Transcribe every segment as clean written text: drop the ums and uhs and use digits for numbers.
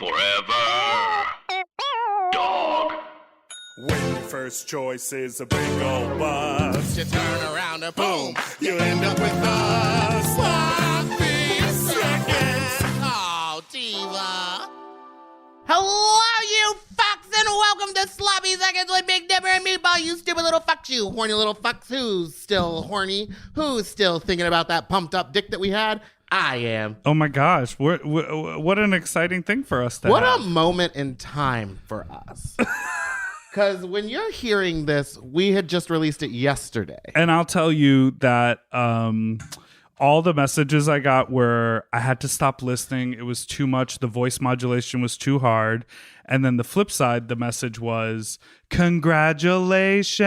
Forever. Dog. When your first choice is a big old bus, You turn around and boom, you end up with a sloppy seconds. Oh, Diva. Hello, you fucks, and welcome to Sloppy Seconds with Big Dipper and Meatball, you stupid little fucks, you horny little fucks. Who's still horny? Who's still thinking about that pumped up dick that we had? I am. oh my gosh, what an exciting thing for us to What have. a moment in time for us. Because when you're hearing this, we had just released it yesterday. And I'll tell you that all the messages I got were I had to stop listening. It was too much. The voice modulation was too hard. And then the flip side, the message was, congratulations.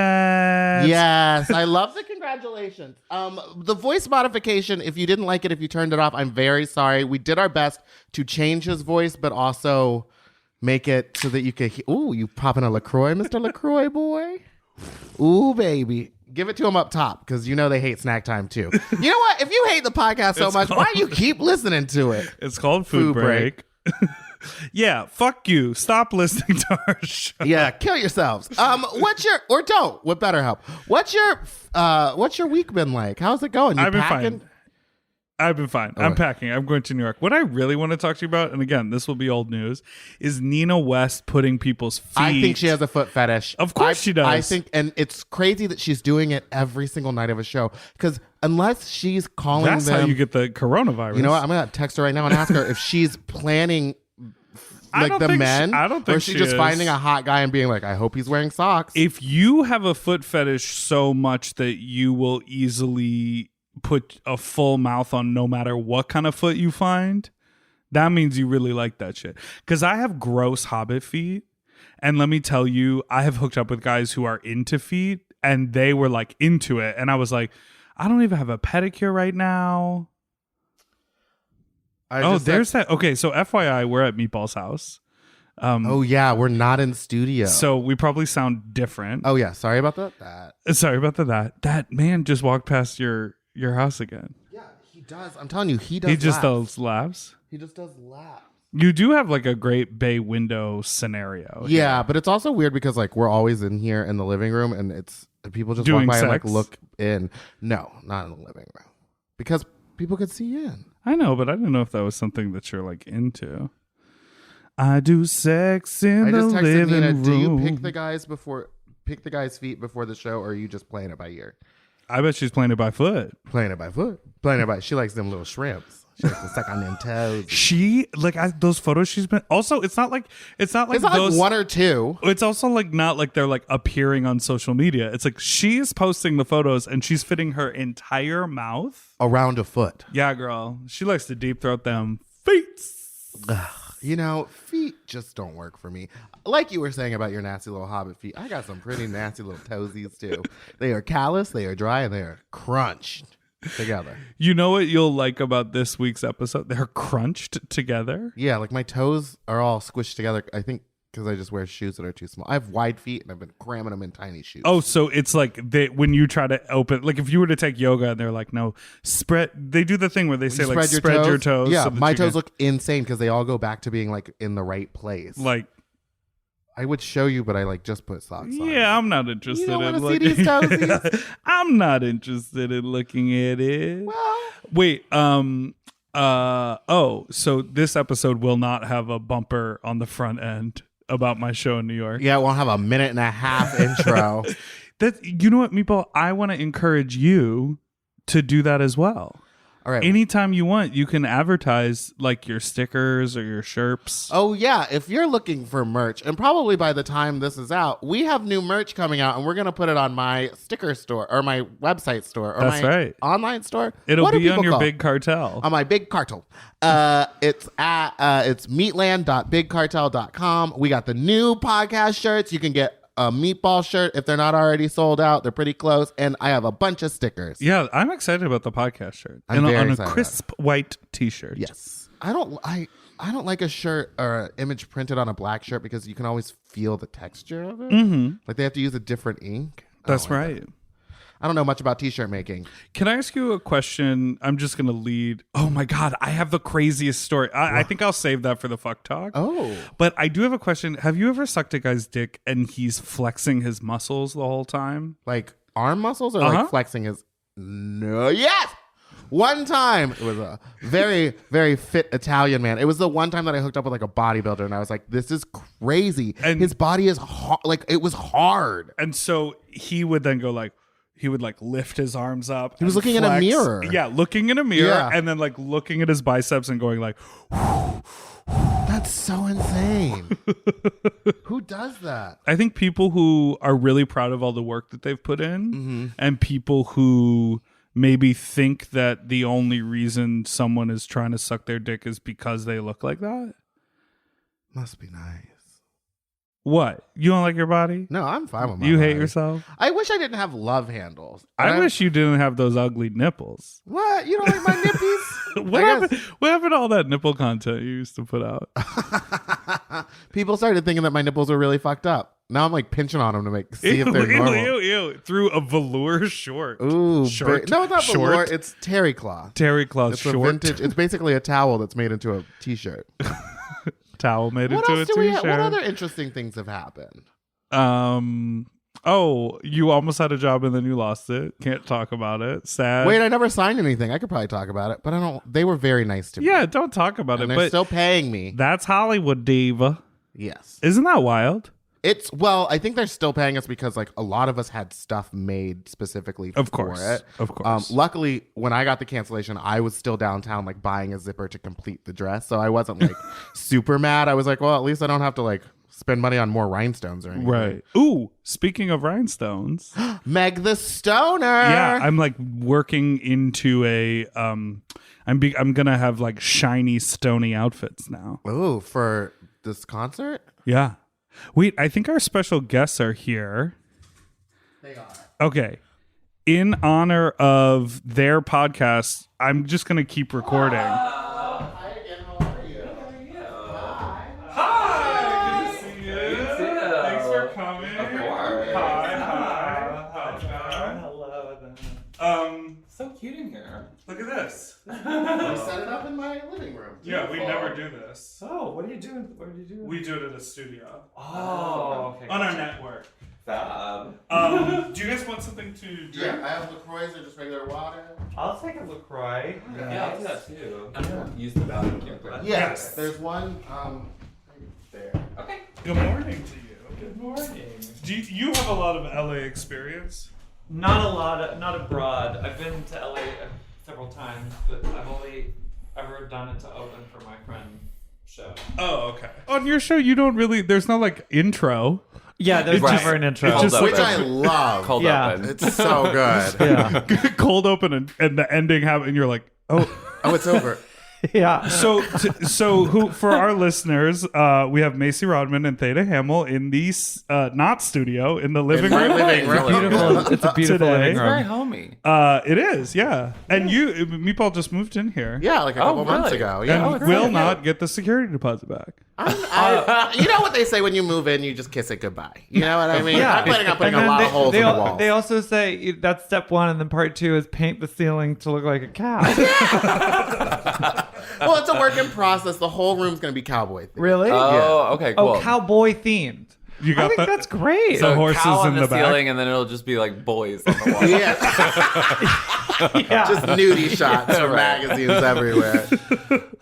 Yes, I love the congratulations. The voice modification, if you didn't like it, if you turned it off, I'm very sorry. We did our best to change his voice, but also make it so that you could ooh, you popping a LaCroix, Mr. LaCroix boy? Ooh, baby. Give it to him up top, because you know they hate snack time too. You know what? If you hate the podcast so much, why do you keep listening to it? It's called Food Break. Yeah, fuck you. Stop listening to our show. Yeah, kill yourselves. What's your or don't with BetterHelp? What's your week been like? How's it going? You I've been packing? fine. I've been fine. Okay. I'm packing. I'm going to New York. What I really want to talk to you about, and again, this will be old news, is Nina West putting people's feet. I think she has a foot fetish. Of course she does. I think, and it's crazy that she's doing it every single night of a show. Because unless she's calling That's them, how you get the coronavirus. you know what? I'm gonna text her right now and ask her if she's planning I like don't the think men, she- I don't think or is she she just is. finding a hot guy and being like, I hope he's wearing socks. If you have a foot fetish so much that you will easily put a full mouth on no matter what kind of foot you find, that means you really like that shit. Because I have gross hobbit feet, and let me tell you, I have hooked up with guys who are into feet, and they were like into it, and I was like, I don't even have a pedicure right now. There's that. Okay, so FYI, we're at Meatball's house. Oh yeah, we're not in studio. So we probably sound different. Oh yeah, sorry about that. Sorry about that. That man just walked past your house again. Yeah, he does. I'm telling you, he does. He just laps. does laughs. He just does laps. You do have like a great bay window scenario. Yeah, but it's also weird because like we're always in here in the living room, and it's people just Doing walk by and like sex? look in. No, not in the living room, because people could see in. I know, but I didn't know if that was something that you're like into. I do sex in I the just texted living Nina. room. Do you pick the guy's feet before the show, or are you just playing it by ear? I bet she's playing it by foot. Playing it by foot. Playing it by. She likes them little shrimps. She likes to suck on them toes. She those photos she's been. Also, it's not like It's not those like one or two. It's also like not like they're like appearing on social media. It's like she's posting the photos and she's fitting her entire mouth Around a foot. Yeah, girl. She likes to deep throat them feet. You know, feet just don't work for me. Like you were saying about your nasty little hobbit feet, I got some pretty nasty little toesies too. They are callous, they are dry, and they are crunched together. You know what you'll like about this week's episode? They're crunched together. Yeah, like my toes are all squished together. I think because I just wear shoes that are too small. I have wide feet, and I've been cramming them in tiny shoes. Oh, so it's like when you try to open, like if you were to take yoga and they're like, no, spread. They do the thing where they say like spread your toes. Yeah, so that my you toes can- look insane because they all go back to being like in the right place. like. I would show you, but I like just put socks on. Yeah, I'm not interested You don't in wanna see looking. these toesies? I'm not interested in looking at it. Well, Wait, so this episode will not have a bumper on the front end about my show in New York. yeah, it won't have a minute and a half intro. You know what, Meatball? I want to encourage you to do that as well. All right. Anytime you want, you can advertise like your stickers or your shirts. Oh, yeah. If you're looking for merch, and probably by the time this is out, we have new merch coming out, and we're going to put it on my sticker store or my website store or That's my right. online store. It'll What do be on people your call it? big cartel. On my big cartel. It's meatland.bigcartel.com. We got the new podcast shirts. You can get a meatball shirt if they're not already sold out. They're pretty close. And I have a bunch of stickers. Yeah, I'm excited about the podcast shirt. I'm And very on a excited crisp white t-shirt. Yes. I don't like a shirt or an image printed on a black shirt because you can always feel the texture of it. Mm-hmm. Like they have to use a different ink. I That's don't like right. that. I don't know much about t-shirt making. Can I ask you a question? I'm just going to lead. Oh my God. I have the craziest story. I think I'll save that for the fuck talk. Oh. But I do have a question. Have you ever sucked a guy's dick and he's flexing his muscles the whole time? Like arm muscles or like flexing his... No. Yes! One time, it was a very, very fit Italian man. It was the one time that I hooked up with like a bodybuilder, and I was like, "This is crazy." And his body is like it was hard. And so he would then go like, he would like lift his arms up. He was looking in a mirror. Yeah, looking in a mirror, and then like looking at his biceps and going like, "That's so insane." Who does that? I think people who are really proud of all the work that they've put in, and people who maybe think that the only reason someone is trying to suck their dick is because they look like that. Must be nice. What? You don't like your body? No, I'm fine with my You hate body. yourself? I wish I didn't have love handles. I wish you didn't have those ugly nipples. What? You don't like my nippies? What happened to all that nipple content you used to put out? People started thinking that my nipples were really fucked up. Now I'm like pinching on them to see if they're normal. Ew. Through a velour short. Ooh, short. No, it's not short. velour. It's terry cloth. Terry cloth It's short. a vintage. It's basically a towel that's made into a t-shirt. Towel made What into else a do we t-shirt. What other interesting things have happened? Oh, you almost had a job and then you lost it. Can't talk about it. Sad. Wait, I never signed anything. I could probably talk about it, but I don't. They were very nice to me. Yeah, don't talk about And it. they're But still paying me. that's Hollywood, diva. Yes. Isn't that wild? I think they're still paying us because like a lot of us had stuff made specifically for it. Of course. Luckily, when I got the cancellation, I was still downtown like buying a zipper to complete the dress. So I wasn't like super mad. I was like, well, at least I don't have to like spend money on more rhinestones or anything. Right. Ooh, speaking of rhinestones. Meg the Stoner. Yeah, I'm like working into a I'm gonna have like shiny stony outfits now. Ooh, for this concert? Yeah. Wait, I think our special guests are here. They are. Okay. In honor of their podcast, I'm just gonna keep recording. Hi again, how are you? Hi! Good to see you. Thanks for coming. Of course. Hi. Hello. So cute in here. Look at this. We set it up in my living room. Yeah, we never do this. Oh, what are you doing? What are you doing? We do it at a studio. Oh, okay. On our network. Fab. Do you guys want something to drink? Yeah, I have LaCroix or just regular water. I'll take a LaCroix. Yeah, I'll do that too. I'm gonna use the bathroom here. Yes. There's one there. Okay. Good morning to you. Good morning. Do you have a lot of LA experience? Not a lot. Not abroad. I've been to LA several times, but I've only ever done it to open for my friend show. Oh, okay. On your show, you don't really. There's no like intro. Yeah, there's It's never just- an intro. it's just Which like I love. Cold Yeah. open. It's so good. Yeah. cold open and the ending happen, and you're like, oh. Oh, it's over. Yeah. So who for our listeners, we have Macy Rodman and Theda Hammel in the not studio in the living my room. living room. Beautiful. It's a beautiful Today. living It's very room. homey. It is, yeah. And you, Meatball, just moved in here. Yeah, like a couple months really? ago. And Yeah. it's will really not get the security deposit back. You know what they say when you move in, you just kiss it goodbye. You know what I mean? Yeah. I'm planning on putting And a then lot of holes in the wall. They also say that's step one, and then part two is paint the ceiling to look like a cow. Well, it's a work in process. The whole room's going to be cowboy themed. Really? Oh, okay, cool. Oh, cowboy themed. You I got think that? that's great. So- So horses cow on in the, the back. ceiling, and then it'll just be like boys on the wall. Yeah, Yeah. just nudie shots from Right. magazines everywhere.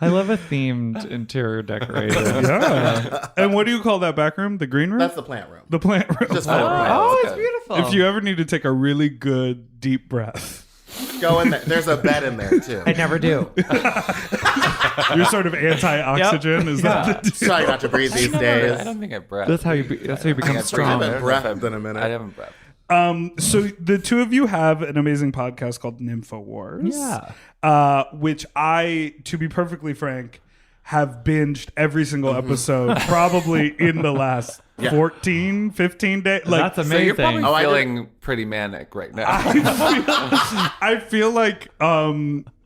I love a themed interior decoration. Yeah. And what do you call that back room? The green room? That's the plant room. the plant room. Just full of plants. Oh, it's Okay. beautiful. If you ever need to take a really good deep breath, Go in there. There's a bed in there too. I never do. you're sort of anti-oxygen. Is that the Try not to breathe these days. I don't think I breath. That's how you. That's how you become I I strong. haven't breathed in a minute. I haven't breath. So the two of you have an amazing podcast called Nymphowars. Yeah. Which I, to be perfectly frank, have binged every single episode probably in the last 14, 15 days. Like, That's amazing. So you're probably Oh, I feeling pretty manic right now. I feel like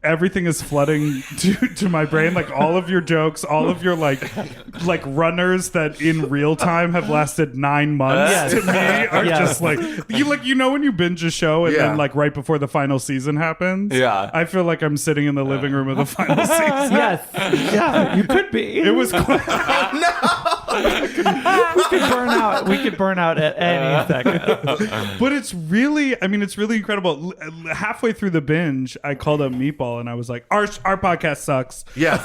everything is flooding to my brain. Like all of your jokes, all of your like runners that in real time have lasted 9 months to me are just like when you binge a show and then like right before the final season happens. Yeah. I feel like I'm sitting in the living room of the final season. Yes. Yeah, you could be. It was quite We could burn out at any second. But it's really incredible. Halfway through the binge, I called up Meatball and I was like, our podcast sucks. Yes.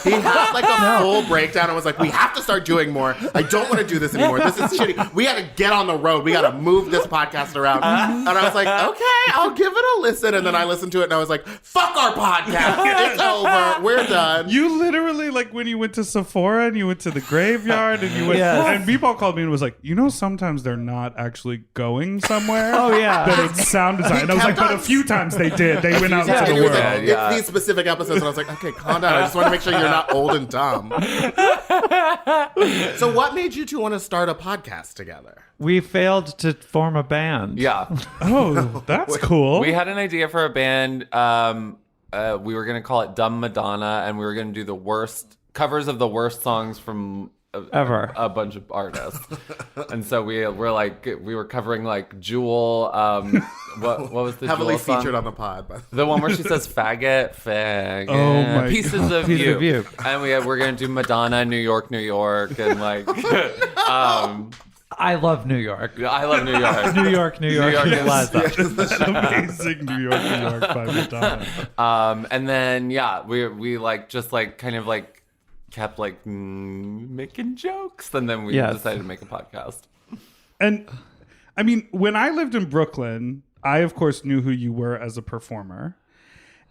He had like a full breakdown and was like, we have to start doing more. I don't want to do this anymore. This is shitty. We got to get on the road. We got to move this podcast around. And I was like, okay, I'll give it a listen. And then I listened to it and I was like, fuck our podcast. It's over. We're done. You literally, like when you went to Sephora and you went to the graveyard and you went, and Meatball called me and was like, sometimes they're not actually going somewhere. Oh, yeah. That it's sound design. And I was like, but a few times they did. They went out into the He was world. like, it's these specific episodes. And I was like, okay, calm down. I just want to make sure you're not old and dumb. So what made you two want to start a podcast together? We failed to form a band. Yeah. Oh, that's cool. We had an idea for a band. We were going to call it Dumb Madonna, and we were going to do the worst covers of the worst songs from ever a bunch of artists. And so we were covering like Jewel. What was the Heavily Jewel song? featured on the pod. The one where she says faggot, Oh my pieces of you. And we're going to do Madonna, New York, and like I love New York. I love New York. New York. New York is amazing New York by Madonna. And then we like just like kind of like kept like making jokes, and then we decided to make a podcast. And I mean, when I lived in Brooklyn, I of course knew who you were as a performer,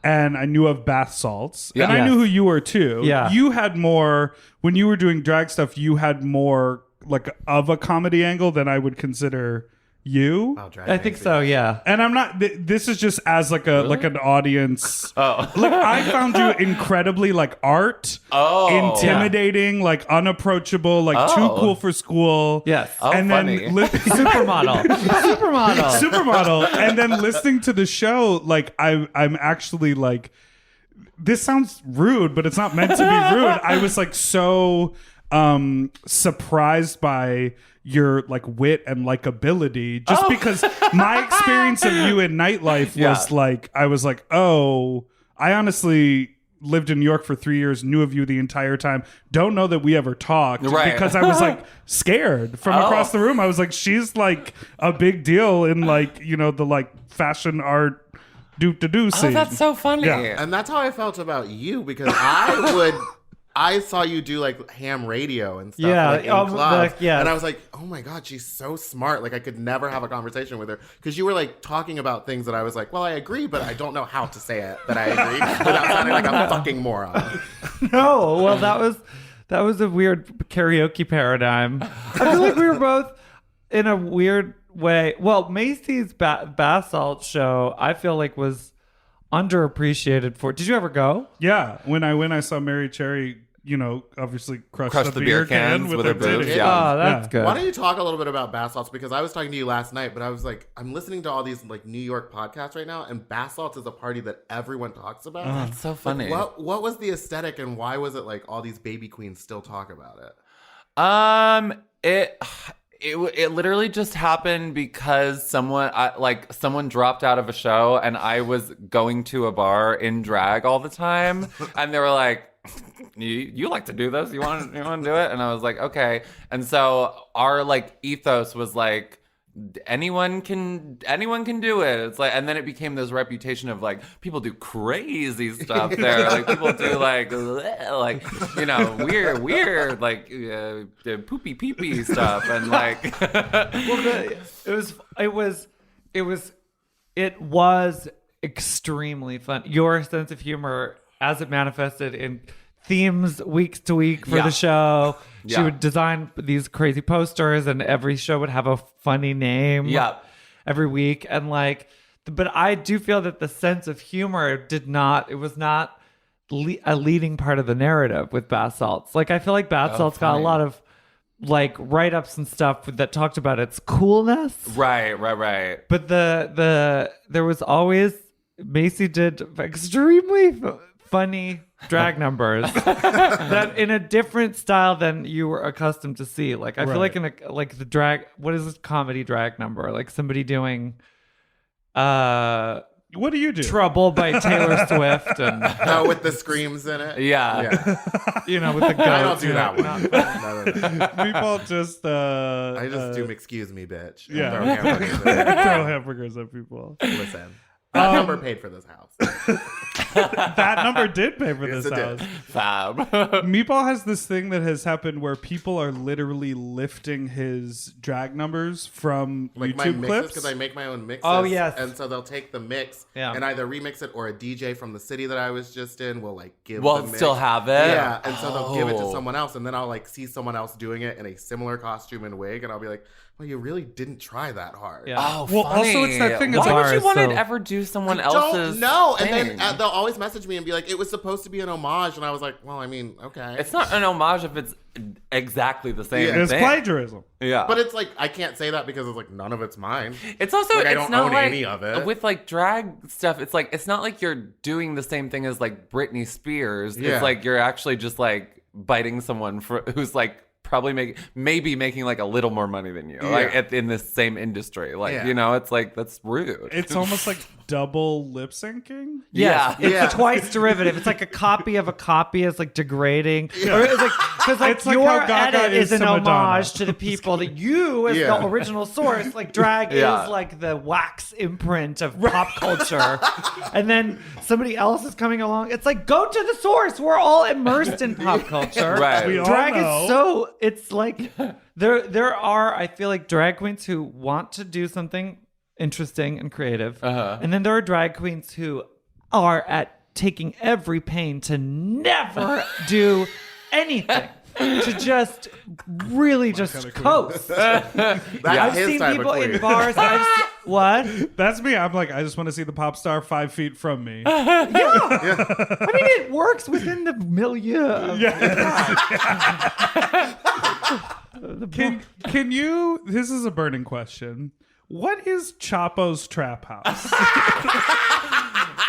and I knew of bath salts, and I knew who you were too. Yeah, you had more when you were doing drag stuff. You had more like of a comedy angle than I would consider you. I think so, yeah. And I'm not. This is just as like a like an audience. Like I found you incredibly like art, intimidating, like unapproachable, like too cool for school. Yes. And funny. then supermodel, and then listening to the show, like I'm actually like, this sounds rude, but it's not meant to be rude. I was like so surprised by your like wit and likability, just because my experience of you in nightlife was like, I was like, I honestly lived in New York for 3 years, knew of you the entire time, don't know that we ever talked, because I was like scared from across the room. I was like, she's like a big deal in like, the like fashion art do scene. That's so funny. Yeah. And that's how I felt about you, because I saw you do like ham radio and stuff like in clubs. And I was like, oh my God, she's so smart. Like I could never have a conversation with her, because you were like talking about things that I was like, well, I agree, but I don't know how to say it that I agree without sounding like a fucking moron. No, well, that was a weird karaoke paradigm. I feel like we were both in a weird way. Well, Macy's bath salt show, I feel like was underappreciated for. Did you ever go? Yeah, when I saw Mary Cherry, obviously crushed the beer cans with her boobs. titty. Yeah. Oh, that's good. Why don't you talk a little bit about bath salts? Because I was talking to you last night, but I was like, I'm listening to all these like New York podcasts right now, and bath salts is a party that everyone talks about. That's so funny. Like, what was the aesthetic, and why was it like all these baby queens still talk about it? It literally just happened because someone dropped out of a show, and I was going to a bar in drag all the time, and they were like, you like to do this? You want to do it? And I was like, okay. And so our like ethos was like, anyone can do it. It's like, and then it became this reputation of like, people do crazy stuff there. Like people do like weird like poopy pee-pee stuff, and like it was extremely fun. Your sense of humor, as it manifested in themes week to week for the show. She would design these crazy posters, and every show would have a funny name every week. And like, but I do feel that the sense of humor was not a leading part of the narrative with bath salts. Like, I feel like bath salts got a lot of like write-ups and stuff that talked about its coolness. Right. But there was always Macy did extremely funny drag numbers that in a different style than you were accustomed to see. Like I feel like in a like the drag, what is this comedy drag number? Like somebody doing what do you do? Trouble by Taylor Swift and with the screams in it. Yeah. you know, with the goats. I don't do that one. No. People just I just do excuse me, bitch. Yeah. Throw hamburgers in it. throw hamburgers at people. Listen, that number paid for this house. That number did pay for Yes, this it house. did. Fab. Meatball has this thing that has happened where people are literally lifting his drag numbers from Like my YouTube mixes, clips. because I make my own mixes. Oh, yes. And so they'll take the mix and either remix it, or a DJ from the city that I was just in will like give the mix. Still have it? Yeah, and so they'll give it to Oh. someone else, and then I'll like see someone else doing it in a similar costume and wig, and I'll be like, well, you really didn't try that hard. Yeah. Oh, Well, funny. also it's that thing, it's Why like- would you want So- to ever do someone I else's don't know. thing? And then they'll always message me and be like, it was supposed to be an homage, and I was like, well, I mean, okay. It's not an homage if it's exactly the same Yeah. It's thing. plagiarism. Yeah. But it's like, I can't say that because it's like, none of it's mine. It's also Like, I it's don't not own like, any of it. With like drag stuff, it's like it's not like you're doing the same thing as like Britney Spears. Yeah. It's like you're actually just like biting someone who's like probably maybe making like a little more money than you, like in this same industry. Like you know, it's like that's rude. It's almost like double lip syncing. Yes, Yeah. it's Yeah. twice derivative. It's like a copy of a copy. It's like degrading. Or it's like because like It's like your how Gaga edit is is an to Madonna. homage to the people that you as Yeah. the original source. Like drag Yeah. is like the wax imprint of pop culture, and then somebody else is coming along. It's like go to the source. We're all immersed in pop culture. Right. We all Drag know. is so. It's like there are I feel like drag queens who want to do something interesting and creative, and then there are drag queens who are at taking every pain to never do anything, to just really just coast. That's I've his seen type people of in queen. bars. What? That's me. I'm like, I just want to see the pop star 5 feet from me. I mean, it works within the milieu. Of Can you? This is a burning question. What is Chapo's Trap House?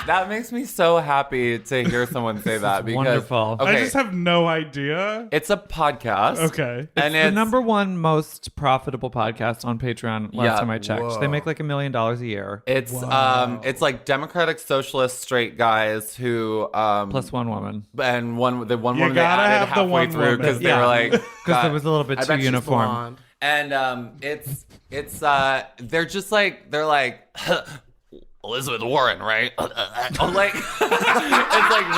That makes me so happy to hear someone say that because wonderful. Okay, I just have no idea. it's a podcast. Okay. and the number one most profitable podcast on Patreon. Last Yeah. time I checked, they make like $1 million a year. It's like democratic socialist straight guys who Plus one woman. and the one You woman they gotta added have the halfway one through woman. because they Yeah. were like Because it was a little bit I too bet she's uniform. blonde. and it's they're just like they're like Elizabeth Warren, right? I'm like it's like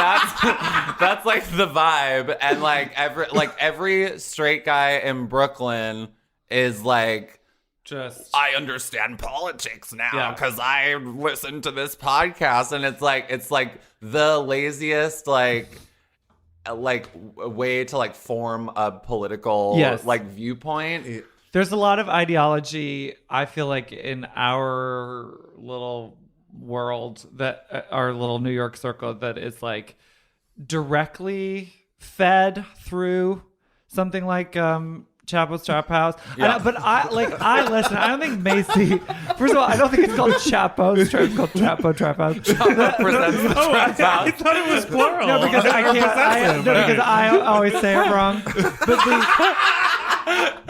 that's like the vibe, and like every straight guy in Brooklyn is like, Just I understand politics now Yeah. because I listened to this podcast, and it's like the laziest like way to like form a political Yes. like viewpoint. there's a lot of ideology. I feel like in our little world, that our little New York circle, that is like directly fed through something like Chapo's Trap House. Yeah. But I listen. I don't think Macy. First of all, I don't think it's called Chapo's Trap. It's called Chapo Trap House. Presents the Oh, Trap I House. thought it was plural. No, because I can't. Because I always say it wrong. But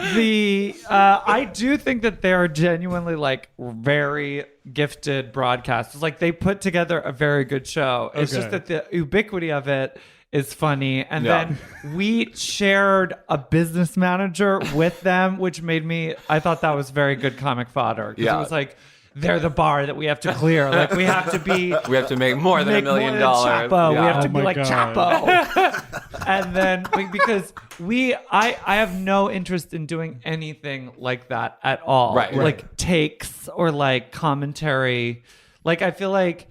I do think that they are genuinely like very gifted broadcasters. Like they put together a very good show. It's just Okay. that the ubiquity of it is funny. And Yeah. then we shared a business manager with them, which made me. I thought that was very good comic fodder. 'Cause Yeah. it was like. They're the bar that we have to clear. Like we have to be. We have to make more than $1 million. Chapo. We have to Oh be my like God. Chapo. And then because I have no interest in doing anything like that at all. Right. Like takes or like commentary. Like I feel like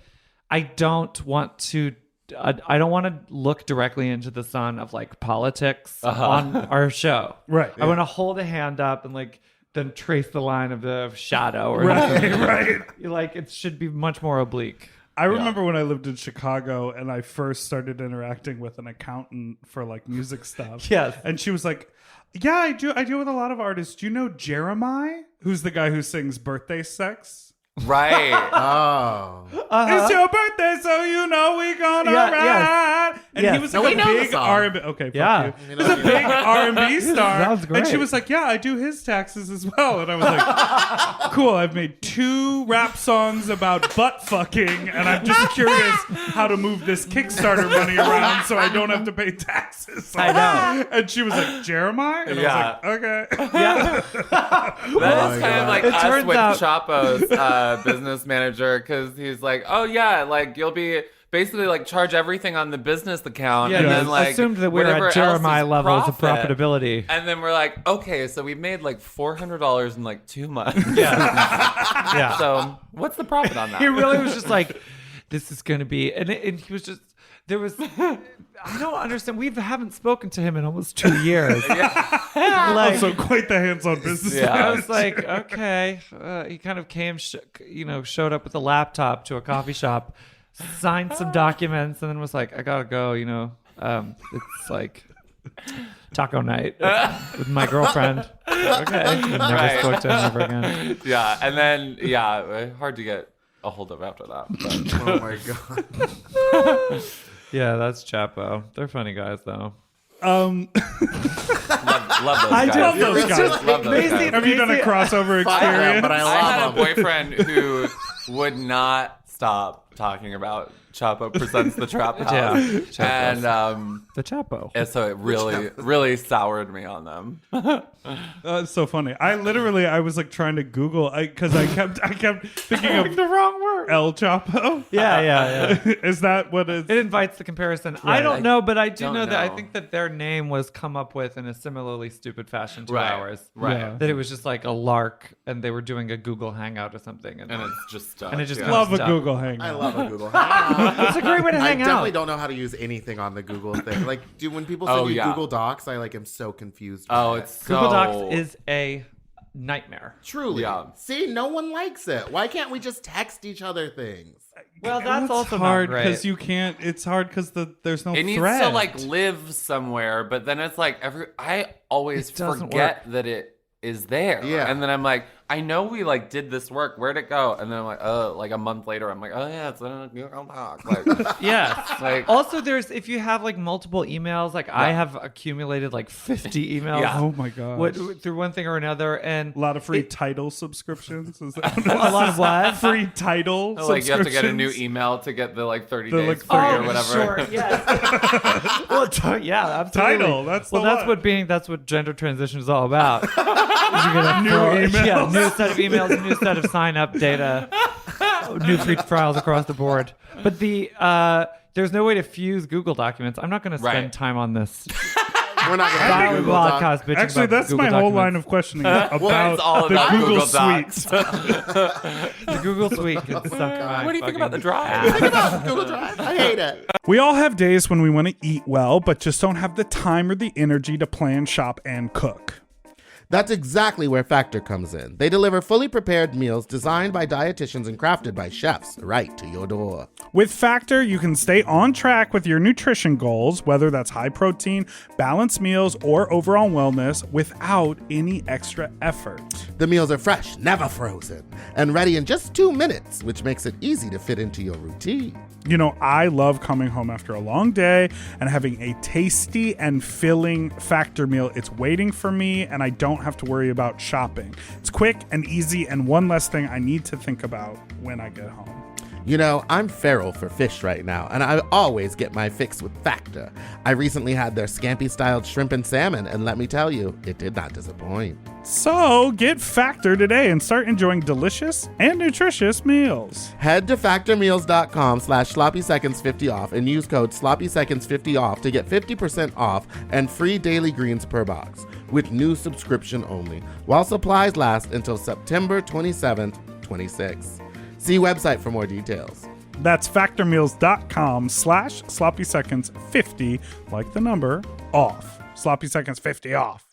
I don't want to look directly into the sun of like politics on our show. Right. I want to hold a hand up and like then trace the line of the shadow or Right. like it should be much more oblique. I remember when I lived in Chicago and I first started interacting with an accountant for like music stuff. Yes. And she was like, yeah, I deal with a lot of artists. Do you know Jeremiah? Who's the guy who sings Birthday Sex? Right. Oh. It's your birthday, so you know we gonna Yeah, ride. And yes. he was No, like we a know the big song. R&B. Okay, fuck Yeah. you. You He was a big R&B star. Sounds great. And she was like, yeah, I do his taxes as well. And I was like, cool, I've made 2 rap songs about butt fucking, and I'm just curious how to move this Kickstarter money around so I don't have to pay taxes. I know. And she was like, Jeremiah? And Yeah. I was like, okay. Yeah. That is kind of like It us turns with out- Chapo's business manager, because he's like, oh yeah, like you'll be basically like charge everything on the business account, Yeah, and he then like assumed that we were whatever at Jeremiah else is levels of profit. profitability. And then we're like, okay, so we made like $400 in like 2 months. Yeah. So what's the profit on that? He really was just like, this is going to be, and he was just, there was, I don't understand. We haven't spoken to him in almost 2 years. Like, Also, quite the hands-on business. Yeah. I was like, okay. He kind of came, showed up with a laptop to a coffee shop, signed some documents, and then was like, I gotta go. It's like taco night with my girlfriend. Okay, and never Right. spoke to him ever again. Yeah, and then hard to get a hold of after that. But. Oh my god. Yeah, that's Chapo. They're funny guys, though. Love those I guys. love those guys. Love those Macy- guys. Have you done a crossover Fuck them, experience? but I I had a love them. boyfriend who would not stop talking about Chapo Presents the Trap House. Yeah. And The Chapo. and so it really soured me on them. It's so funny. I was like trying to Google because I kept thinking of the wrong word. El Chapo. Yeah. Is that what it's? It invites the comparison. I don't know, but I do don't know that I know. think that their name was come up with in a similarly stupid fashion to Right. ours. Right. Yeah. That it was just like a lark and they were doing a Google Hangout or something. And it's just stuff. And it just yeah. comes- Love a Stop. Google Hangout. I love a Google Hangout. It's a great way to I hang definitely out. don't know how to use anything on the Google thing. Like, when people send Oh, you yeah. Google Docs, I am so confused. by Oh, it. it's Google so... Docs is a nightmare. truly. Yeah. See, no one likes it. Why can't we just text each other things? Well, that's It's also hard not great. because you can't. It's hard because there's no It needs thread. to like live somewhere, but then it's like I always It doesn't forget that it is there. Yeah. And then I'm like, I know we like did this work. Where'd it go? And then I'm like, oh, like a month later, I'm like, oh yeah, it's in a Google Doc. Like, Yes. like Also, if you have like multiple emails, like I have accumulated like 50 emails Yeah. Oh my god. through one thing or another, and A lot of free title subscriptions. Is that a lot of what? free title? like you have to get a new subscriptions? email to get the like 30 The, days like, free or 30 whatever. Sure, yes. Well, yeah, absolutely. Title, that's the that's one. that's what gender transition is all about. You get a New emails. Yeah, new set of emails, new set of sign up data, new free trials across the board. But there's no way to fuse Google documents. I'm not going to spend Right. time on this. We're not going to That Google Docs. podcast bitching Actually, about that's Google my whole documents. line of questioning about It's all the about Google, Google Docs. Suite. The Google Suite can suck my What do you think about the fucking drive? ass. Google Drive. I hate it. We all have days when we want to eat well, but just don't have the time or the energy to plan, shop, and cook. That's exactly where Factor comes in. They deliver fully prepared meals designed by dietitians and crafted by chefs right to your door. With Factor, you can stay on track with your nutrition goals, whether that's high protein, balanced meals, or overall wellness, without any extra effort. The meals are fresh, never frozen, and ready in just 2 minutes, which makes it easy to fit into your routine. You know, I love coming home after a long day and having a tasty and filling Factor meal. It's waiting for me, and I don't have to worry about shopping. It's quick and easy, and one less thing I need to think about when I get home. You know, I'm feral for fish right now, and I always get my fix with Factor. I recently had their scampi-styled shrimp and salmon, and let me tell you, it did not disappoint. So get Factor today and start enjoying delicious and nutritious meals. Head to factormeals.com/sloppyseconds50 off and use code sloppyseconds50 off to get 50% off and free daily greens per box with new subscription only, while supplies last until September 27th, 26. See website for more details. That's factormeals.com/sloppyseconds50, like the number, off. Sloppy Seconds 50 off.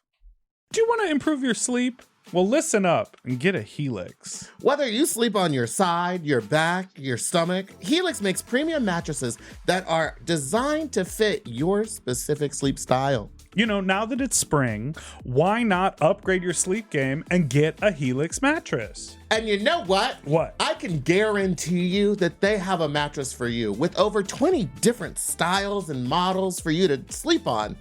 Do you want to improve your sleep? Well, listen up and get a Helix. Whether you sleep on your side, your back, your stomach, Helix makes premium mattresses that are designed to fit your specific sleep style. Now that it's spring, why not upgrade your sleep game and get a Helix mattress? And you know what? What? I can guarantee you that they have a mattress for you with over 20 different styles and models for you to sleep on.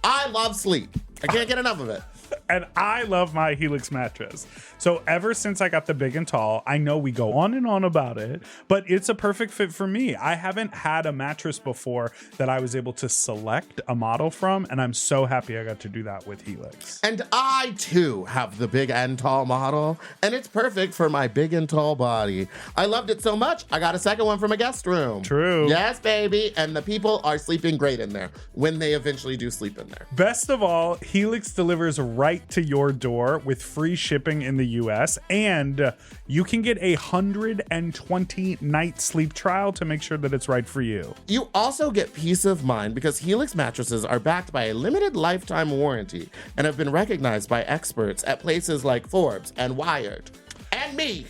I love sleep. I can't get enough of it. And I love my Helix mattress. So ever since I got the big and tall, I know we go on and on about it, but it's a perfect fit for me. I haven't had a mattress before that I was able to select a model from, and I'm so happy I got to do that with Helix. And I, too, have the big and tall model, and it's perfect for my big and tall body. I loved it so much, I got a second one from a guest room. True. Yes, baby. And the people are sleeping great in there when they eventually do sleep in there. Best of all, Helix delivers right to your door with free shipping in the US, and you can get a 120-night sleep trial to make sure that it's right for you. You also get peace of mind because Helix mattresses are backed by a limited lifetime warranty and have been recognized by experts at places like Forbes and Wired. And me.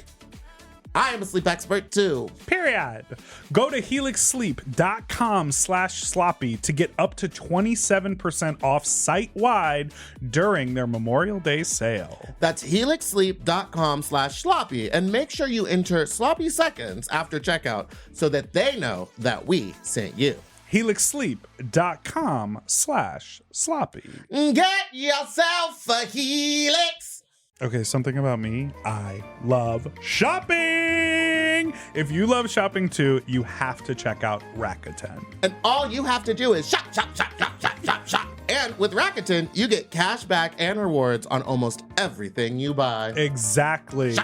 I am a sleep expert too. Period. Go to helixsleep.com/sloppy to get up to 27% off site-wide during their Memorial Day sale. That's helixsleep.com/sloppy and make sure you enter sloppy seconds after checkout so that they know that we sent you. helixsleep.com/sloppy. Get yourself a Helix. Okay, something about me. I love shopping. If you love shopping too, you have to check out Rakuten. And all you have to do is shop, shop, shop, shop, shop, shop, shop. And with Rakuten, you get cash back and rewards on almost everything you buy. Exactly.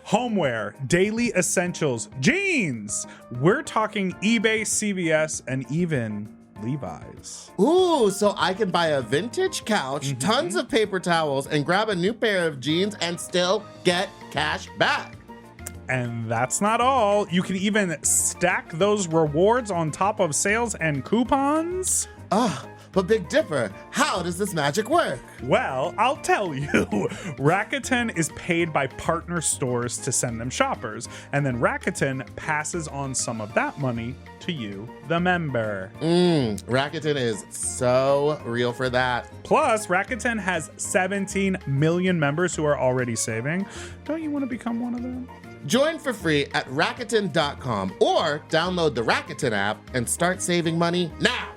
Homeware, daily essentials, jeans. We're talking eBay, CVS, and even Levi's. Ooh, so I can buy a vintage couch, tons of paper towels, and grab a new pair of jeans and still get cash back. And that's not all. You can even stack those rewards on top of sales and coupons. But Big Dipper, how does this magic work? Well, I'll tell you. Rakuten is paid by partner stores to send them shoppers, and then Rakuten passes on some of that money to you, the member. Rakuten is so real for that. Plus, Rakuten has 17 million members who are already saving. Don't you want to become one of them? Join for free at Rakuten.com or download the Rakuten app and start saving money now.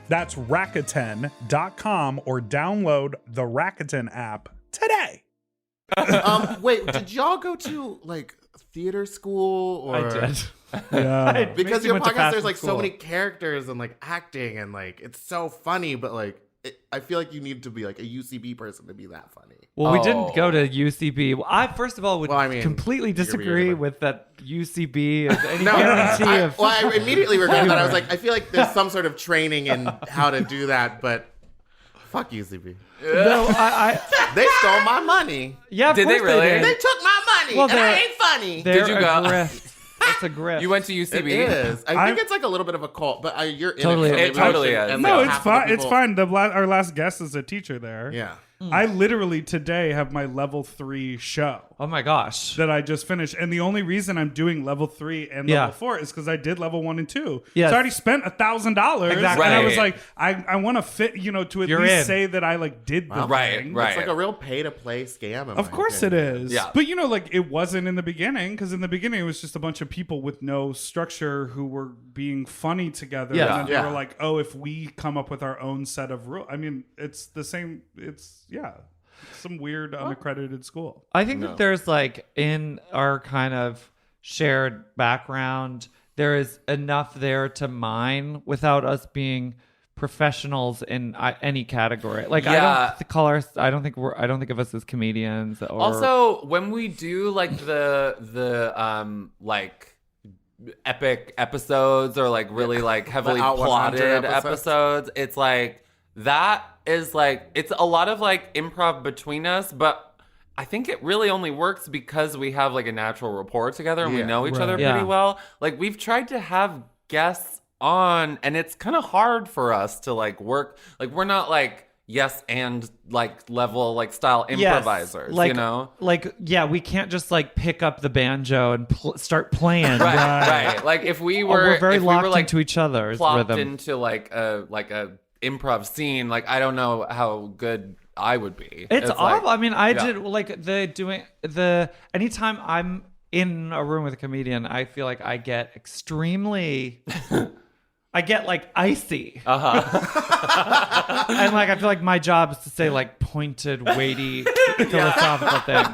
That's Rakuten.com or download the Rakuten app today. Wait, did y'all go to like theater school or? I did. Yeah. Because Macy your went to podcast, fashion there's like so school. many characters and like acting and like it's so funny, but like I feel like you need to be like a UCB person to be that funny. Well, we didn't go to UCB. Well, I first of all would Well, I mean, completely you're disagree weird. with that UCB is any No, guarantee of. I immediately regret that. I was like, I feel like there's some sort of training in how to do that, but fuck UCB. No, They stole my money. yeah. Of Did they course really? did. They took my money, Well, and I they're- ain't funny. They're Did you a go? grift. It's a grift. You went to It UCB? is. I think it's like a little bit of a cult, but you're in Totally it. is. so It maybe I totally should- is. and, No, like, it's half of the fine. It's people- fine. Our last guest is a teacher there. Yeah. I literally today have my level 3 show Oh my gosh. that I just finished. And the only reason I'm doing level 3 and Yeah. level 4 is because I did level 1 and 2. Yes. So I already spent $1,000. Exactly. And I was Right. like, I want to fit, to at You're least in. say that I like did the Right, thing. right. It's like a real pay-to-play scam. in Of my course it opinion. is. Yeah. But like it wasn't in the beginning, because in the beginning it was just a bunch of people with no structure who were being funny together. Yeah. And then they Yeah. were like, oh, if we come up with our own set of rules. I mean, it's the same. It's some weird unaccredited school. I think that there's like in our kind of shared background, there is enough there to mine without us being professionals in any category. Like Yeah. I don't think of us as comedians or Also, when we do like the like epic episodes or like really like heavily Out 100 plotted episodes. episodes, it's like that is like it's a lot of like improv between us, but I think it really only works because we have like a natural rapport together and we Yeah. know each other Yeah. pretty well. Like we've tried to have guests on and it's kind of hard for us to like work. Like we're not like yes and like level like style Yes, improvisers, like, you know? Like we can't just like pick up the banjo and start playing. Right. Like if we Or were we're very if locked we were, like, into each other's plopped rhythm. into like a improv scene, like I don't know how good I would be. It's awful. like- I mean, I did like anytime I'm in a room with a comedian, I feel like I get extremely I get like icy. And like I feel like my job is to say like pointed, weighty, philosophical thing.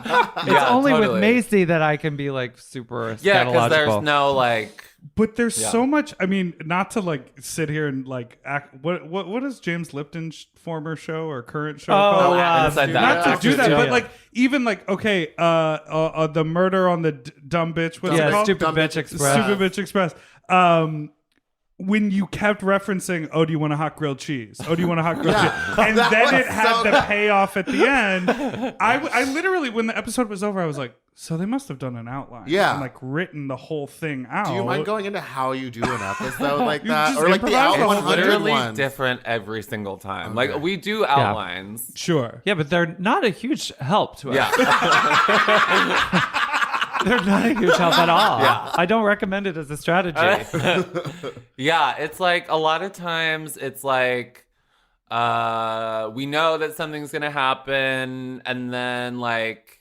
It's only with Macy that I can be like super Yeah, because scatological. there's no like. But there's so much. I mean, not to like sit here and like act. What is James Lipton's former show or current show called? Inside the Not to Actors do that, Studio. but like even like okay, the murder on the dumb bitch. What's it called? Stupid Dumb Bitch Bitch Express. Stupid Bitch Express. When you kept referencing, "Oh, do you want a hot grilled cheese? Oh, do you want a hot grilled cheese?" And That then was it had so the good. payoff at the end. I literally, when the episode was over, I was like, "So they must have done an outline, Yeah. and like written the whole thing out." Do you mind going into how you do an episode like You that, just or like the improvise Out the whole 100 Literally ones? different every single time. Okay. Like we do outlines. Sure. Yeah, but they're not a huge help to us. Yeah. They're not a huge help at all. Yeah. I don't recommend it as a strategy. Yeah, it's like a lot of times it's like we know that something's gonna happen, and then like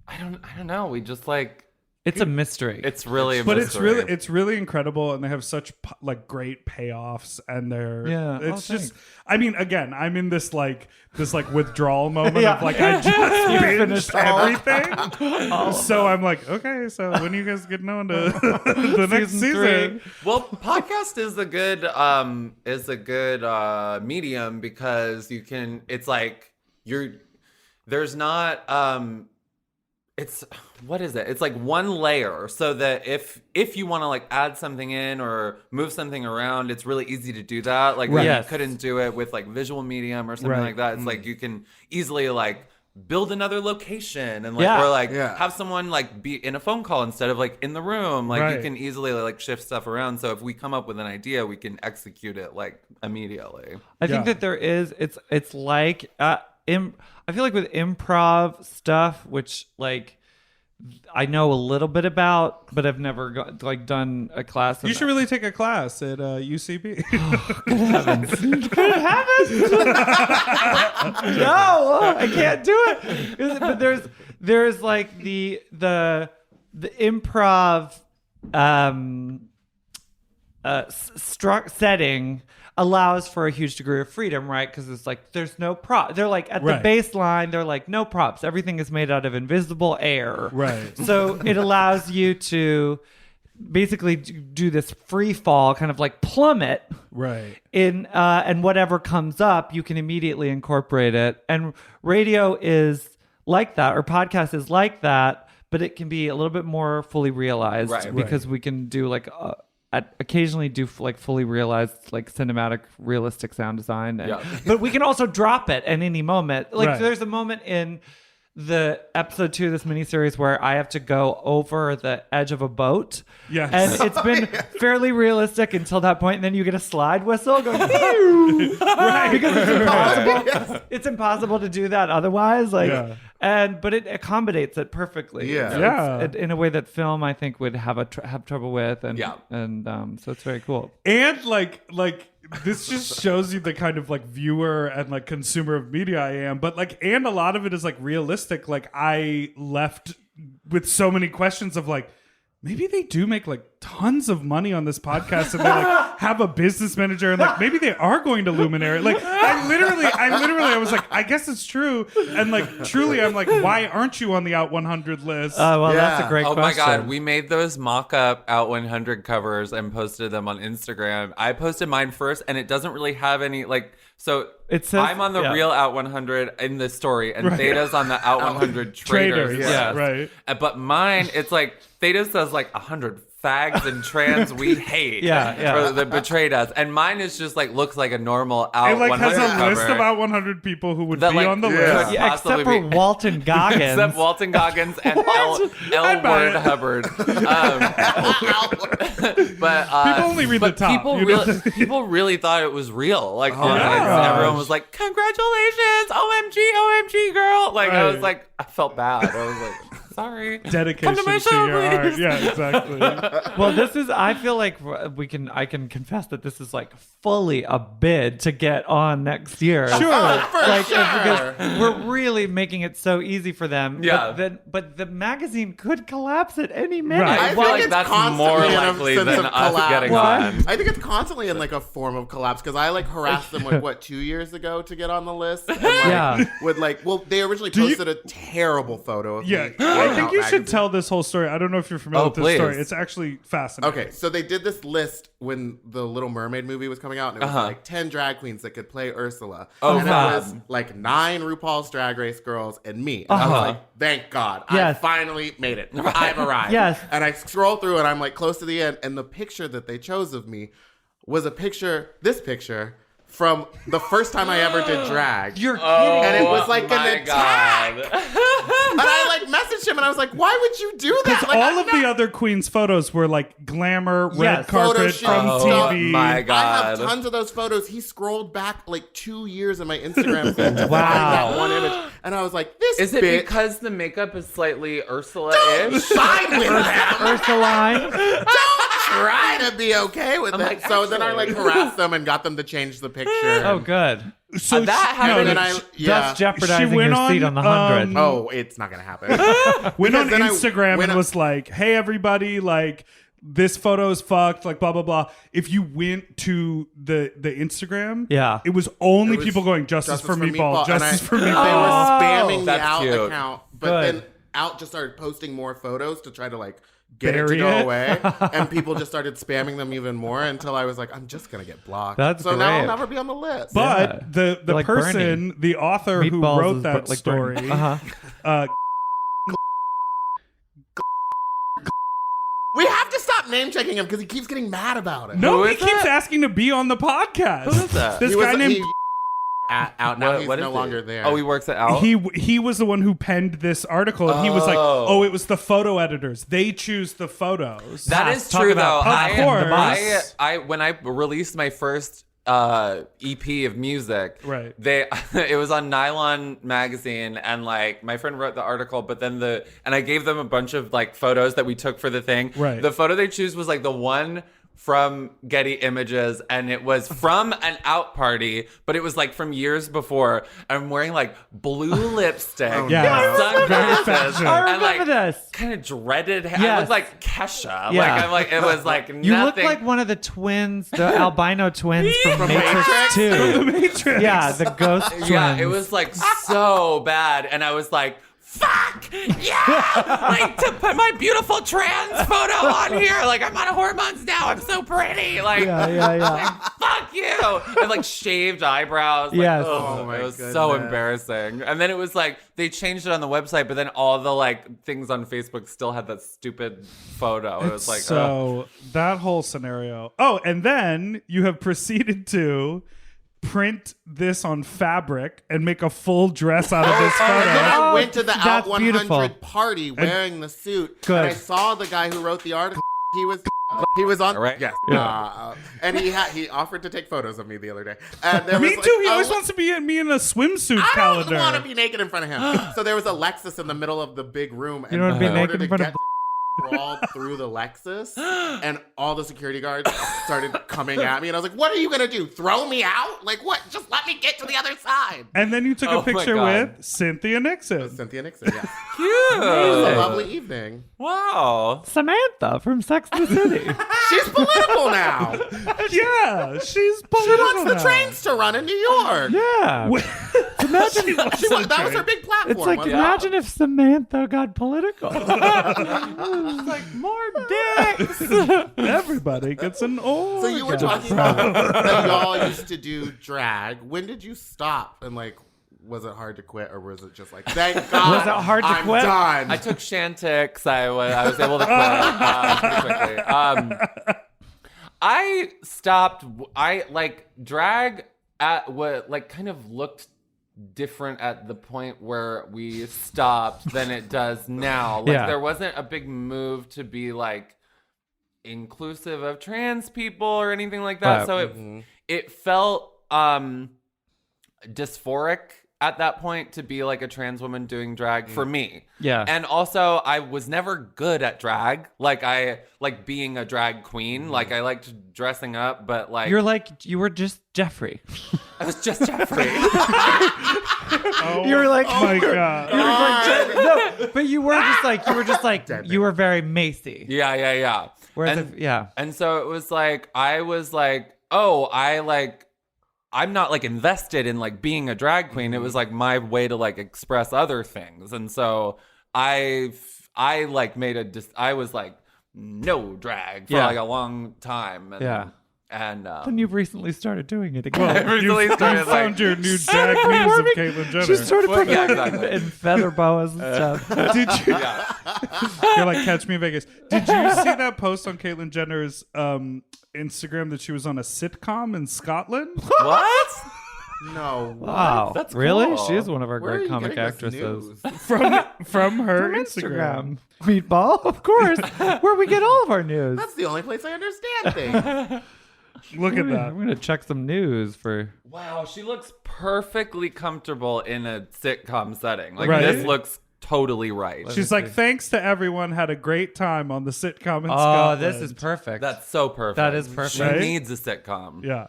I don't know. We just like It's a mystery. it's really a But mystery. it's really incredible, and they have such like great payoffs, and they're Yeah. It's Oh, just, I mean, again, I'm in this like withdrawal moment Yeah. of like I just binged finished all- everything, so I'm like, okay, so when are you guys getting on to the next season? Well, podcast is a good medium because you can. It's like there's not. It's what is it? It's like one layer, so that if you want to like add something in or move something around, it's really easy to do that. Like Right. you Yes. couldn't do it with like visual medium or something Right. like that. It's like you can easily like build another location and like Yeah. or like Yeah. have someone like be in a phone call instead of like in the room. Like you Right. can easily like shift stuff around. So if we come up with an idea, we can execute it like immediately. I think Yeah. that there is. It's like I feel like with improv stuff, which like I know a little bit about, but I've never done a class. You should really take a class at UCB. No, I can't do it. But there's like the improv setting allows for a huge degree of freedom, right? Because it's like there's no prop. They're like at Right. the baseline, they're like no props. Everything is made out of invisible air. Right. So it allows you to basically do this free fall, kind of like plummet Right. in and whatever comes up you can immediately incorporate it. And radio is like that, or podcast is like that, but it can be a little bit more fully realized, Right. because we can do like occasionally do like fully realized like cinematic realistic sound design, and, Yeah. but we can also drop it at any moment. Like Right. there's a moment in the episode 2 of this miniseries where I have to go over the edge of a boat. Yes. And it's been fairly realistic until that point, and then you get a slide whistle going, "Pew!" Because it's impossible. It's impossible to do that otherwise. Like, Yeah. but it accommodates it perfectly. Yeah. So Yeah. it's in a way that film I think would have have trouble with, and Yeah. so it's very cool. And like this just shows you the kind of like viewer and like consumer of media I am, but like, and a lot of it is like realistic. Like I left with so many questions of like, maybe they do make like tons of money on this podcast, and they like have a business manager, and like maybe they are going to Luminary. Like I literally I was like, I guess it's true. And like truly I'm like, why aren't you on the Out 100 list? Well, that's Yeah. a great Oh question. my god, we made those mock-up Out 100 covers and posted them on Instagram. I posted mine first, and it doesn't really have any like. So It says- I'm on the yeah. real Out 100 in the story, and Theda's on the Out 100 traders. yeah, list. right. But mine, it's like Theda says like 100 fags and trans we hate. Yeah. Or that betrayed us, and mine is just like looks like a normal Out It like 100 has a cover. list of Out 100 people who would That, be like, on the could list. Yeah, possibly except for be- Walton Goggins. Except Walton Goggins and L. I'd buy Word it. Hubbard. But People only read the top, People you know? people really thought it was real. Like on yeah. everyone was like, "Congratulations, OMG, OMG, girl!" Like I was Right. like, I felt bad. I was like, Sorry. dedication Come to my to show, your art. please. Yeah, exactly. Well, this is. I feel like I can confess that this is like fully a bid to get on next year. Sure. Like because we're really making it so easy for them. Yeah. But the magazine could collapse at any minute. Right. I I feel think like it's that's constantly more in a likely sense than of us collapse. getting What? on. I think it's constantly in like a form of collapse because I like harassed them like what 2 years ago to get on the list. And, like, Yeah. Would like they originally posted a terrible photo of Yeah, me. I think you should magazine. tell this whole story. I don't know if you're familiar Oh, with this please. story. It's actually fascinating. Okay, so they did this list when the Little Mermaid movie was coming out, and it was like 10 drag queens that could play Ursula. Oh, and fab. it was like 9 RuPaul's Drag Race girls and me. And I was like, thank God, I Yes. finally made it. I've arrived. Yes. And I scroll through, and I'm like close to the end, and the picture that they chose of me was this picture from the first time I ever did drag. You're kidding. And it was like my an attack. God. And I like messaged him, and I was like, why would you do that? Because Like, all I'm of the other queens' photos were like glamour, red Yes. Photo carpet shoot from stuff. TV. Oh my I have God. tons of those photos. He scrolled back like 2 years in my Instagram feed to Wow. find that one image. And I was like, this Is it bitch because the makeup is slightly Ursula-ish? side with them. Ursuline. Don't try to be okay with it. like, So then I like actually. harassed them and got them to change the picture. Oh, good. So that she- happened And then in- I, yeah. Thus jeopardizing She went your seat on, on the 100. Oh, it's not gonna happen. went on Because then I Instagram went and on- was like, "Hey, everybody! Like, this photo is fucked. Like, blah blah blah." If you went to the Instagram, Yeah. it was only It was people going justice for meatball, and justice for They were meatball. spamming the That's Out cute. account, but Good. then Out just started posting more photos to try to like get it to Bury go it. away, and people just started spamming them even more until I was like, I'm just gonna get blocked. That's so now I'll great. never be on the list. But the Like person, the author who Meatballs wrote is that like story, Bernie. Uh-huh. we have to stop name checking him because he keeps getting mad about it. no, Who he is keeps that? asking to be on the podcast. Who is that? This He was- guy named. he- Out now. He's What no is it? longer there. Oh, he works at Out? He was the one who penned this article, and he was like, Oh. "Oh, it was the photo editors. They choose the photos." That Yes, is talk true, about though. Of course. I when I released my first EP of music, Right. it was on Nylon magazine, and like my friend wrote the article, but then and I gave them a bunch of like photos that we took for the thing. Right. The photo they choose was like the one from Getty Images, and it was from an Out party, but it was like from years before. I'm wearing like blue lipstick, Yeah. sunglasses, fashion. I and remember like this. kind of dreaded hair. I Yes. looked like Kesha. Yeah. Like I'm like it was like You look nothing. like one of the twins, the albino twins from Matrix Matrix? 2. The Matrix. Yeah, the ghost twins. Yeah, it was like so bad, and I was like, "Fuck yeah!" Like to put my beautiful trans photo on here. Like I'm on hormones now. I'm so pretty. Like, Yeah. like fuck you. And like shaved eyebrows. Like, Yes. ugh, Oh my it was so goodness. embarrassing. And then it was like they changed it on the website, but then all the like things on Facebook still had that stupid photo. It was like, ugh. So that whole scenario. Oh, and then you have proceeded to print this on fabric and make a full dress out of this And then photo. I went to the Out That's 100 beautiful. party wearing the suit, Good. and I saw the guy who wrote the article. He was on. Right. Yes. And he offered to take photos of me the other day. And there Me was, too. like, He a- always wants to be me in a swimsuit I calendar. don't want to be naked in front of him. So there was a Lexus in the middle of the big room. And You don't wanna be in naked order in to front of get to crawled through the Lexus, and all the security guards started coming at me. And I was like, what are you going to do? Throw me out? Like, what? Just let me get to the other side. And then you took Oh a my picture God. with Cynthia Nixon. Cynthia Nixon, yeah. Cute. It was a lovely evening. Wow. Samantha from Sex and the City. She's political now. Yeah, she's She political wants the now. trains to run in New York. Yeah. Imagine That was her big platform. It's like, wasn't it? imagine if Samantha got political. It's like more dicks. Everybody gets an old. So you were talking about that y'all used to do drag. When did you stop? And like, was it hard to quit, or was it just like, thank God, Was it hard to I'm quit? done. I took Shantix. I was able to quit pretty quickly. I stopped. I like drag at what like kind of looked different at the point where we stopped than it does now. Like Yeah. there wasn't a big move to be like inclusive of trans people or anything like that. Right. So it felt dysphoric at that point to be like a trans woman doing drag for me. Yeah. And also I was never good at drag. Like I like being a drag queen. Like I liked dressing up, but like You were just Jeffrey. I was just Jeffrey. You were like, oh my God. You were like, no, but you were just like, you were very Macy. Yeah. Whereas, And so it was like, I was like, I'm not like invested in like being a drag queen. It was like my way to like express other things. And so I was like, no drag for like a long time. And, And then you've recently started doing it again. recently You started found like, your new drag news of Caitlyn Jenner. She started Well, yeah, performing exactly. in feather boas and stuff. Did you? You're like, catch me in Vegas. Did you see that post on Caitlyn Jenner's Instagram that she was on a sitcom in Scotland? what? No. Wow, That's really? cool. She is one of our Where are great you comic getting this actresses. news? From her From Instagram. Meatball, of course, where we get all of our news. That's the only place I understand things. Look at that. I'm gonna check some news for. Wow, she looks perfectly comfortable in a sitcom setting. Like Right. this looks totally right. She's like, thanks to everyone, had a great time on the sitcom in Oh, Scotland. this is perfect. That's so perfect. That is perfect. She Right? needs a sitcom. Yeah.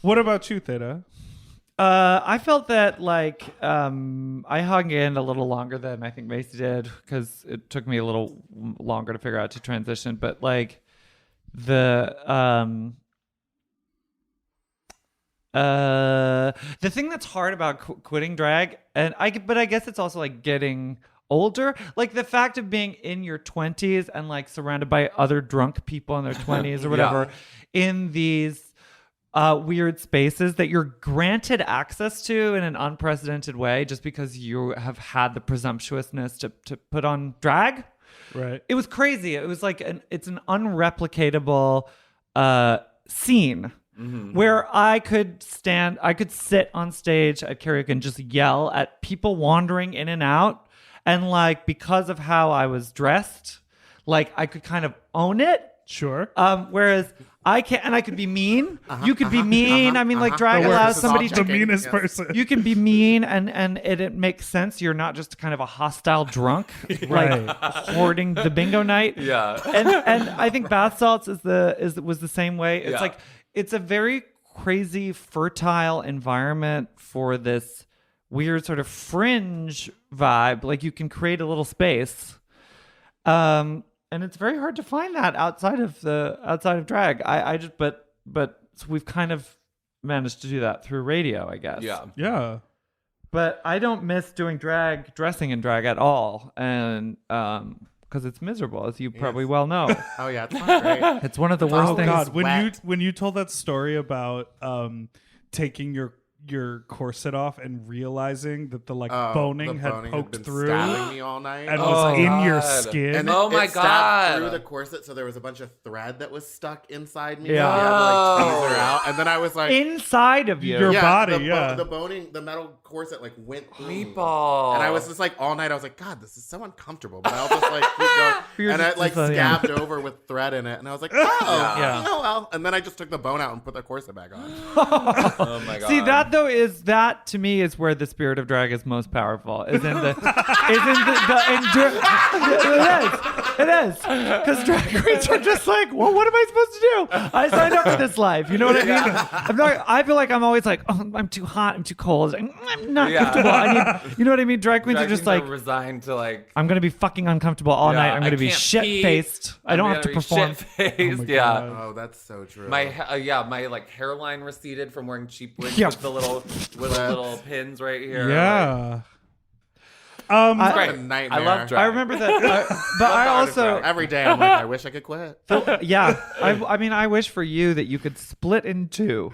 What about you, Theda? I felt that like I hung in a little longer than I think Macy did because it took me a little longer to figure out to transition. But like the thing that's hard about quitting drag, but I guess it's also like getting older, like the fact of being in your 20s and like surrounded by other drunk people in their 20s or whatever in these weird spaces that you're granted access to in an unprecedented way just because you have had the presumptuousness to put on drag. Right. It was crazy. It was like it's an unreplicatable scene where I could sit on stage at karaoke and just yell at people wandering in and out. And like, because of how I was dressed, like I could kind of own it. Sure. Whereas I can't, and I could be mean. You could be mean. I mean, like drag But allows this is somebody all the to checking. meanest Yes. person. you can be mean and it makes sense. You're not just kind of a hostile drunk, Right. like hoarding the bingo night. Yeah. And I think bath salts was the same way. It's Yeah. like it's a very crazy, fertile environment for this weird sort of fringe vibe. Like you can create a little space. And it's very hard to find that outside of drag. But we've kind of managed to do that through radio, I guess. Yeah. Yeah. But I don't miss dressing in drag at all, and because it's miserable, as you probably well know. Oh yeah, it's not great. It's one of the worst Oh things. God, wet. when you told that story about taking your corset off and realizing that the boning The had boning poked been through stabbing me all night. and Oh was my in your God. skin. And Oh it my stabbed God. through the corset, so there was a bunch of thread that was stuck inside me. Yeah. So I had to like tease her out, and then I was like, Inside of you. Your body, the yeah. boning, the metal corset like went through me. Meatball. And I was just like all night. I was like, God, this is so uncomfortable. But I'll just like keep going. You're And I just- like yeah. scabbed over with thread in it, and I was like, oh, Yeah. oh well. And then I just took the bone out and put the corset back on. Oh my God. See, that though is that to me is where the spirit of drag is most powerful. It is because drag queens are just like, well, what am I supposed to do? I signed up for this life. You know what I mean? I feel like I'm always like, oh, I'm too hot, I'm too cold, I'm not Yeah. comfortable. You know what I mean? Drag queens Drag are just queens like, resigned to like. I'm gonna be fucking uncomfortable all Yeah, night. I'm I gonna be can't shit faced. I don't have to perform. Shit-faced, my yeah. God. Oh, that's so true. My like hairline receded from wearing cheap wigs Yeah. with the little pins right here. Like, Yeah. It's great. a nightmare. I love drag. I remember that, but I also every day I'm like, I wish I could quit. yeah, I mean, I wish for you that you could split in two,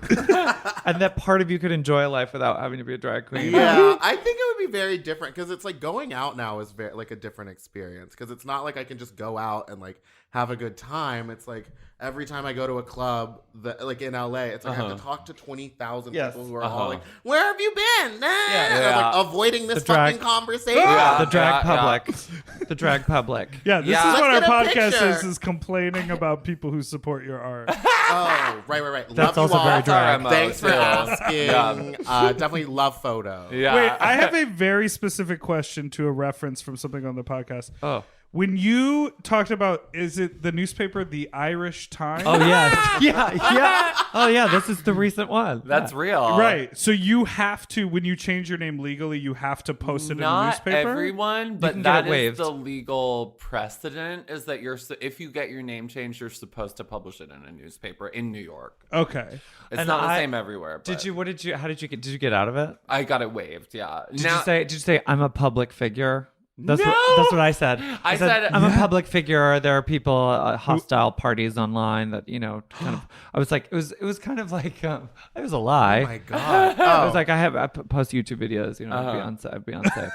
and that part of you could enjoy life without having to be a drag queen. Yeah, I think it would be very different because it's like going out now is very like a different experience because it's not like I can just go out and like have a good time. It's like every time I go to a club, like in LA, it's like I have to talk to 20,000 Yes. people who are all like, "Where have you been?" And Yeah. like avoiding this The drag- fucking conversation. Yeah. The drag Yeah, public, the drag public. Yeah, this Yeah. is what our Let's get a podcast picture. is complaining about people who support your art. Oh, right. That's love also you all. very drag. MO, Thanks for too. asking. Yeah. Definitely love photo. Yeah. Wait, I have a very specific question to a reference from something on the podcast. Oh. When you talked about, is it the newspaper, the Irish Times? Oh yeah, yeah. Oh yeah, this is the recent one. That's real. Right. So you have to, when you change your name legally, you have to post it in the Not newspaper? everyone, can but get that it waived. is the legal precedent. Is that if you get your name changed, you're supposed to publish it in a newspaper in New York. Okay. It's And not the I- same everywhere. But How did you get out of it? I got it waived. Yeah. Did you say I'm a public figure? That's No! that's what I said. I said- I'm a public figure. There are people, hostile parties online that kind of. I was like, it was kind of like it was a lie. Oh my God. I was like, I post YouTube videos. I'd be unsafe.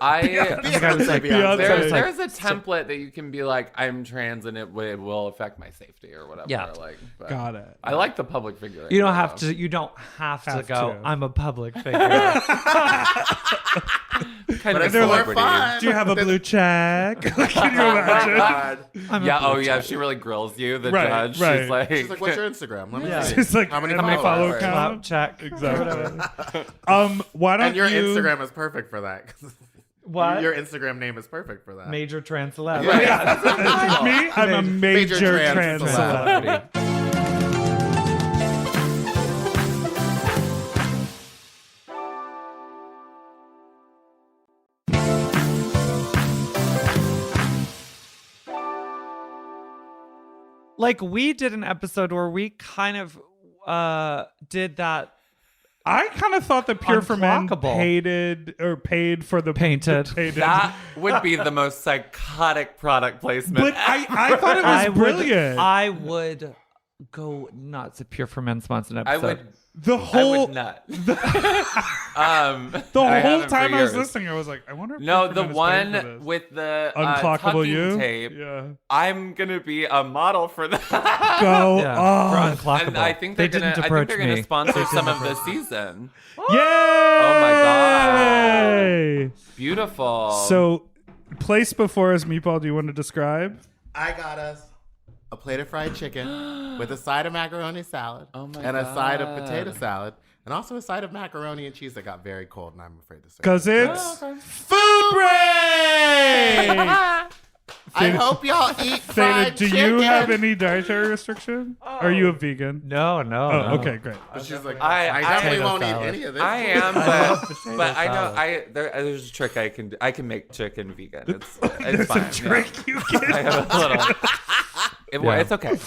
I think I was like, Beyonce. there's a template that you can be like, I'm trans and it will affect my safety or whatever. Yeah. Like, but Got it. I like the public figure. You don't have to. You don't have to Have go. to. I'm a public figure. Kind of it's a more celebrity. fun. Do you have a blue check? Can you imagine? Yeah. She really grills you, the Right, judge. right. She's like, She's like, what's your Instagram? Let me Yeah. see. It's like, How many follow followers? count? Clap check. Exactly. Why don't And your you... Instagram is perfect for that. 'cause What? Your Instagram name is perfect for that. Major trans celeb. Me? I'm a major trans trans celeb. celebrity. Like we did an episode where we kind of did that. I kind of thought that Pure for Men Unclockable. paid for the Painted. painted. that would be the most psychotic product placement. But I thought it was brilliant. I would go nuts if Pure for Men sponsored an I episode. would. the I whole would not. the I whole haven't time for I was years. listening, I was like, I wonder if No, Pure for the Men is paying for one this. with the Unclockable tucking You tape. Yeah. I'm gonna be a model for that. Go Yeah, off. for Unclockable. And I think they they're gonna. didn't I approach think they're gonna me. sponsor some of the season. Yay! Oh my God. Beautiful. So, place before us, Meatball, do you want to describe? I got us a plate of fried chicken with a side of macaroni salad Oh my and a side of God. potato salad and also a side of macaroni and cheese that got very cold and I'm afraid to serve. Because it's food break! I hope y'all eat Theda, fried do chicken. you have any dietary restriction? Are you a vegan? No. Oh, no. okay, great. But she's like, I I definitely potato won't salad. eat any of this. I am, love but potato I know salad. there's a trick I can do. I can make chicken vegan. It's There's fine. a trick you can. Yeah. I have a little. It's okay.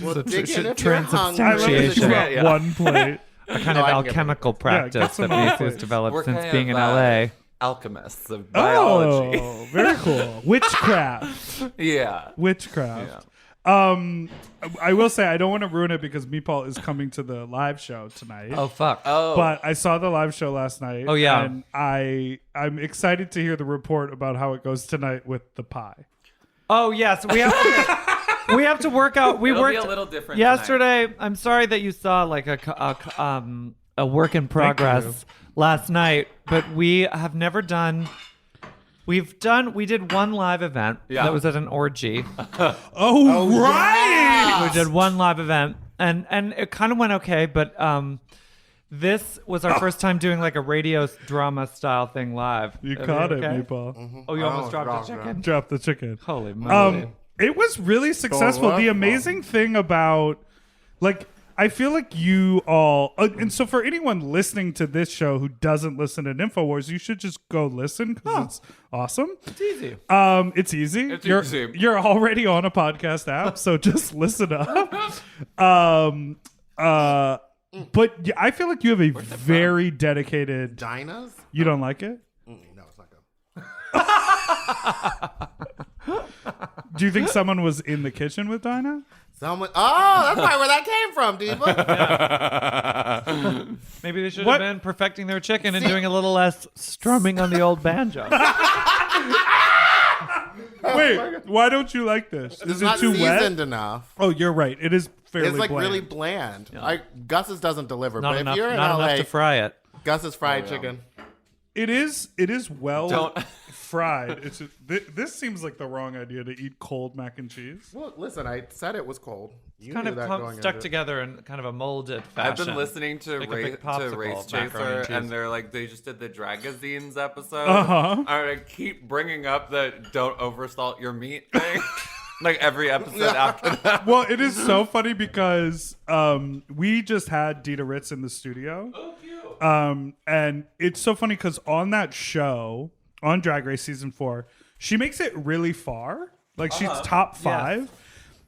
Well, dig in if you're transubstantiation. hungry. I love that you got Yeah. one plate. A kind No, of I can get alchemical get practice some that more Macy's plates. developed We're since kind being of, in LA. Alchemists of biology. Oh, very cool. Witchcraft. Yeah. Witchcraft. I will say I don't want to ruin it because Meatball is coming to the live show tonight. Oh fuck. Oh. But I saw the live show last night. Oh, yeah. And I'm excited to hear the report about how it goes tonight with the pie. Oh yes, we have to work out. We It'll worked be a little different yesterday. I'm sorry that you saw like a work in progress last night, but we have never done. We did one live event Yeah. that was at an orgy. Oh, right. We did one live event, and it kind of went okay, but this was our first time doing like a radio drama style thing live. You Are caught we it, okay? Meatball. Oh, you almost dropped dropped the it. chicken. Drop the chicken. Holy moly! It was really successful. The amazing thing about, like, I feel like you all, and so for anyone listening to this show who doesn't listen to Nymphowars, you should just go listen because it's awesome. It's easy. It's easy. It's you're, easy. You're already on a podcast app, so just listen up. But yeah, I feel like you have a very dedicated. Dinah's? You don't like it? No, it's not good. Do you think someone was in the kitchen with Dinah? Someone. Oh, that's probably where that came from, Diva. Maybe they should What? have been perfecting their chicken and doing a little less strumming on the old banjo. Wait, why don't you like this? It's Is it not too seasoned wet? enough. Oh, you're right. It is fairly It's like bland. really bland. Gus's doesn't deliver, Not but enough, if you're in not LA, enough to fry it. Gus's fried chicken. It is well Don't- fried. It's this seems like the wrong idea to eat cold mac and cheese. Well, listen, I said it was cold. You Kind knew of that going stuck into it. together in kind of a molded I've fashion. been listening to, Like a big to popsicle Race of macaroni Chaser, and cheese. and they're like, they just did the Dragazines episode. Uh-huh. I keep bringing up the don't oversalt your meat thing. Like every episode after that. Well, it is so funny because we just had Dita Ritz in the studio. Oh, cute. And it's so funny because on that show, on Drag Race season 4, she makes it really far. Like she's top 5.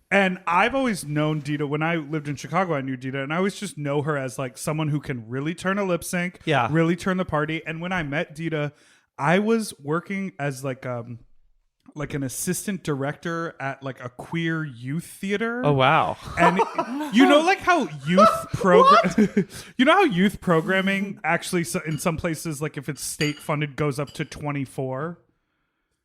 And I've always known Dita. When I lived in Chicago, I knew Dita, and I always just know her as like someone who can really turn a lip sync, really turn the party. And when I met Dita, I was working as like an assistant director at like a queer youth theater. Oh wow! And you know, like how youth programming actually in some places, like if it's state funded, goes up to 24.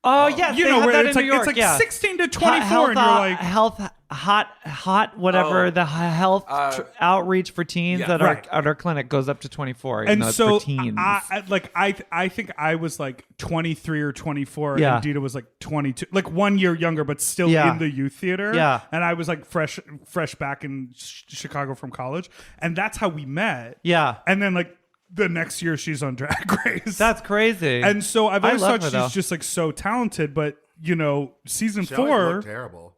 Oh yes, You they know have where that it's in like New York, it's like 16 to 24, health, and you're like health, hot, whatever. The health outreach for teens yeah. at our clinic goes up to 24. Even and though it's so for teens. I think I was like 23 or 24, Yeah. and Dita was like 22, like 1 year younger, but still Yeah. in the youth theater. Yeah. And I was like fresh back in Chicago from college, and that's how we met. Yeah. And then like the next year she's on Drag Race. That's crazy. And so I've I always love thought her, she's though. just like so talented, but you know, season She always 4. looked terrible.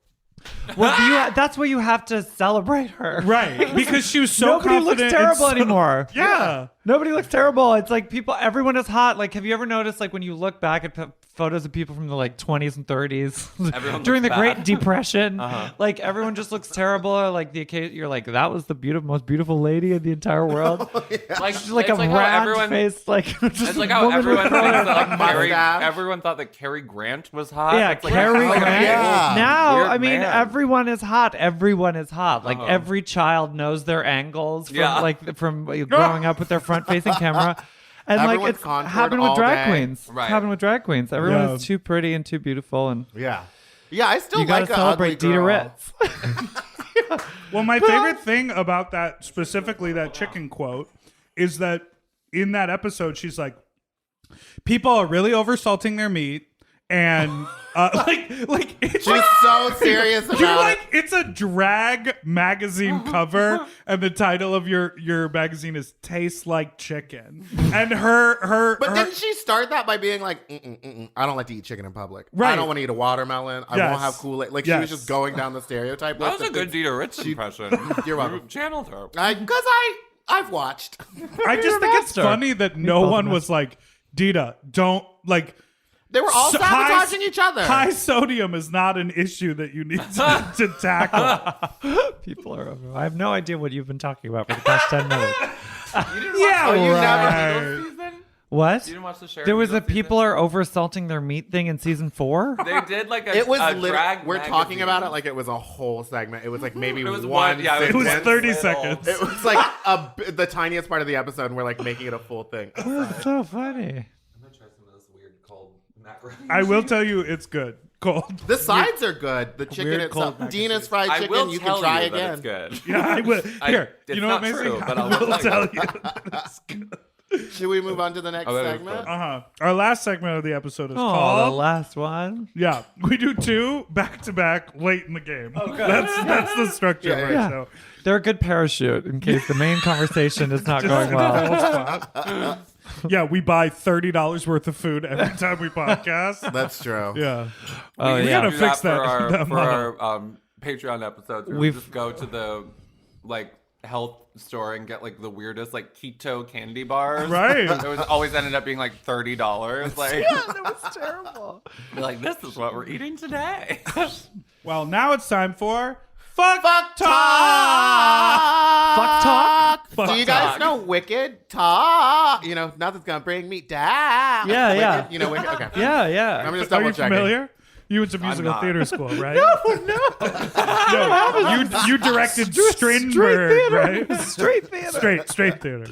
well, that's where you have to celebrate her. Right, because she was so Nobody confident. looks and terrible so- anymore. Yeah. Nobody looks terrible. It's like everyone is hot. Like, have you ever noticed, like, when you look back at photos of people from the like 20s and 30s Everyone during the looks Great bad. Depression, like everyone just looks terrible. Or, like the occasion, you're like, that was the most beautiful lady in the entire world. Like, She's like it's a how round everyone, face, like just It's like a how woman everyone with thinks color. that like Mustache. everyone thought that Cary Grant was hot. Yeah, It's like, Cary how- Grant. yeah. Now, Weird I mean, man. everyone is hot. Everyone is hot. Like every child knows their angles from Yeah. from growing up with their front-facing camera. And Everyone's like it's contoured happened with all drag day. queens. Right. Happened with drag queens. Everyone Yeah. is too pretty and too beautiful, and Yeah. Yeah, I still you gotta like a celebrate ugly Dita girl. Ritz. Well, my favorite thing about that, specifically that chicken quote, is that in that episode, she's like, people are really oversalting their meat. And like it's She's so serious you're about like it. it's a drag magazine cover, and the title of your magazine is "Tastes Like Chicken." And her But didn't she start that by being like, I don't like to eat chicken in public. Right. I don't want to eat a watermelon. I Yes. won't have Kool-Aid. Like, she Yes. was just going down the stereotype That list was a of good things- Dita Ritz impression. You're welcome. You channeled her. Because I've watched. I just think it's master. funny that no calls one him was like, Dita, don't like. They were all So- sabotaging each other. High sodium is not an issue that you need to tackle. People are over. I have no idea what you've been talking about for the past 10 minutes. Yeah, you right. Eagles season? What? You didn't watch the show? There was a Eagles season? people are oversalting their meat thing in season 4. They did like a. It was a literally. drag We're talking magazine. about it like it was a whole segment. It was like maybe It was one. one- yeah, It was sentence. 30 Little. seconds. It was like the tiniest part of the episode, and we're like making it a full thing. That's so funny. I'm gonna try some of this weird cold macaroni. I will tell you, it's good. Cold. The sides are good. The chicken Weird itself. cold Dina's fried I chicken. will You tell can try you again. that it's good. Yeah, I will. Here, it's you know what, not Macy? true, but I I'll will tell tell you. you. It's good. Should we move on to the next Oh, that is segment? fun. Our last segment of the episode is Oh, called. the last one. Yeah, we do 2 back to back late in the game. That's the structure, Yeah, right? yeah. So They're a good parachute in case the main conversation is not going well. yeah, we buy $30 worth of food every time we podcast. That's true. Yeah. Oh, We yeah. gotta Do fix for that- our, that for model. our Patreon episodes. We We've- just go to the like health store and get like the weirdest like keto candy bars. Right. It was always ended up being like $30. Like That was terrible. be like, this is what we're eating today. Well, now it's time for Fuck Fuck Talk. Fuck talk? Fuck Do you guys talk. know Wicked Talk? You know, nothing's gonna bring me down. Yeah, Wicked? yeah. You know Wicked? Okay. Yeah, yeah. I'm just Are double you checking. familiar? You went to musical not. theater school, right? No, you directed Strindberg, theater. right? Straight theater. Straight theater.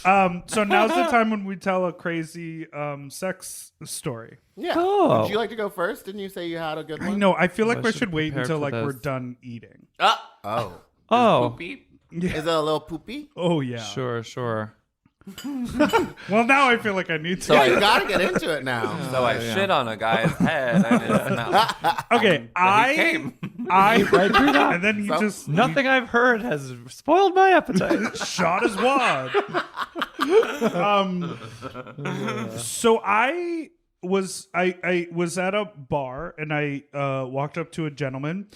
So now's the time when we tell a crazy sex story. Yeah. Oh. Would you like to go first? Didn't you say you had a good one? I know. I feel like I we should should wait prepare until for like we're this. done eating. Oh. Oh, Poopy. Is it a little poopy? Oh yeah. sure. Well, now I feel like I need to. So You gotta get into it now. So I shit on a guy's head and his mouth. Okay, He I came. Right through that. and then he just Nothing I've heard has spoiled my appetite. shot his wad. So I was at a bar and I walked up to a gentleman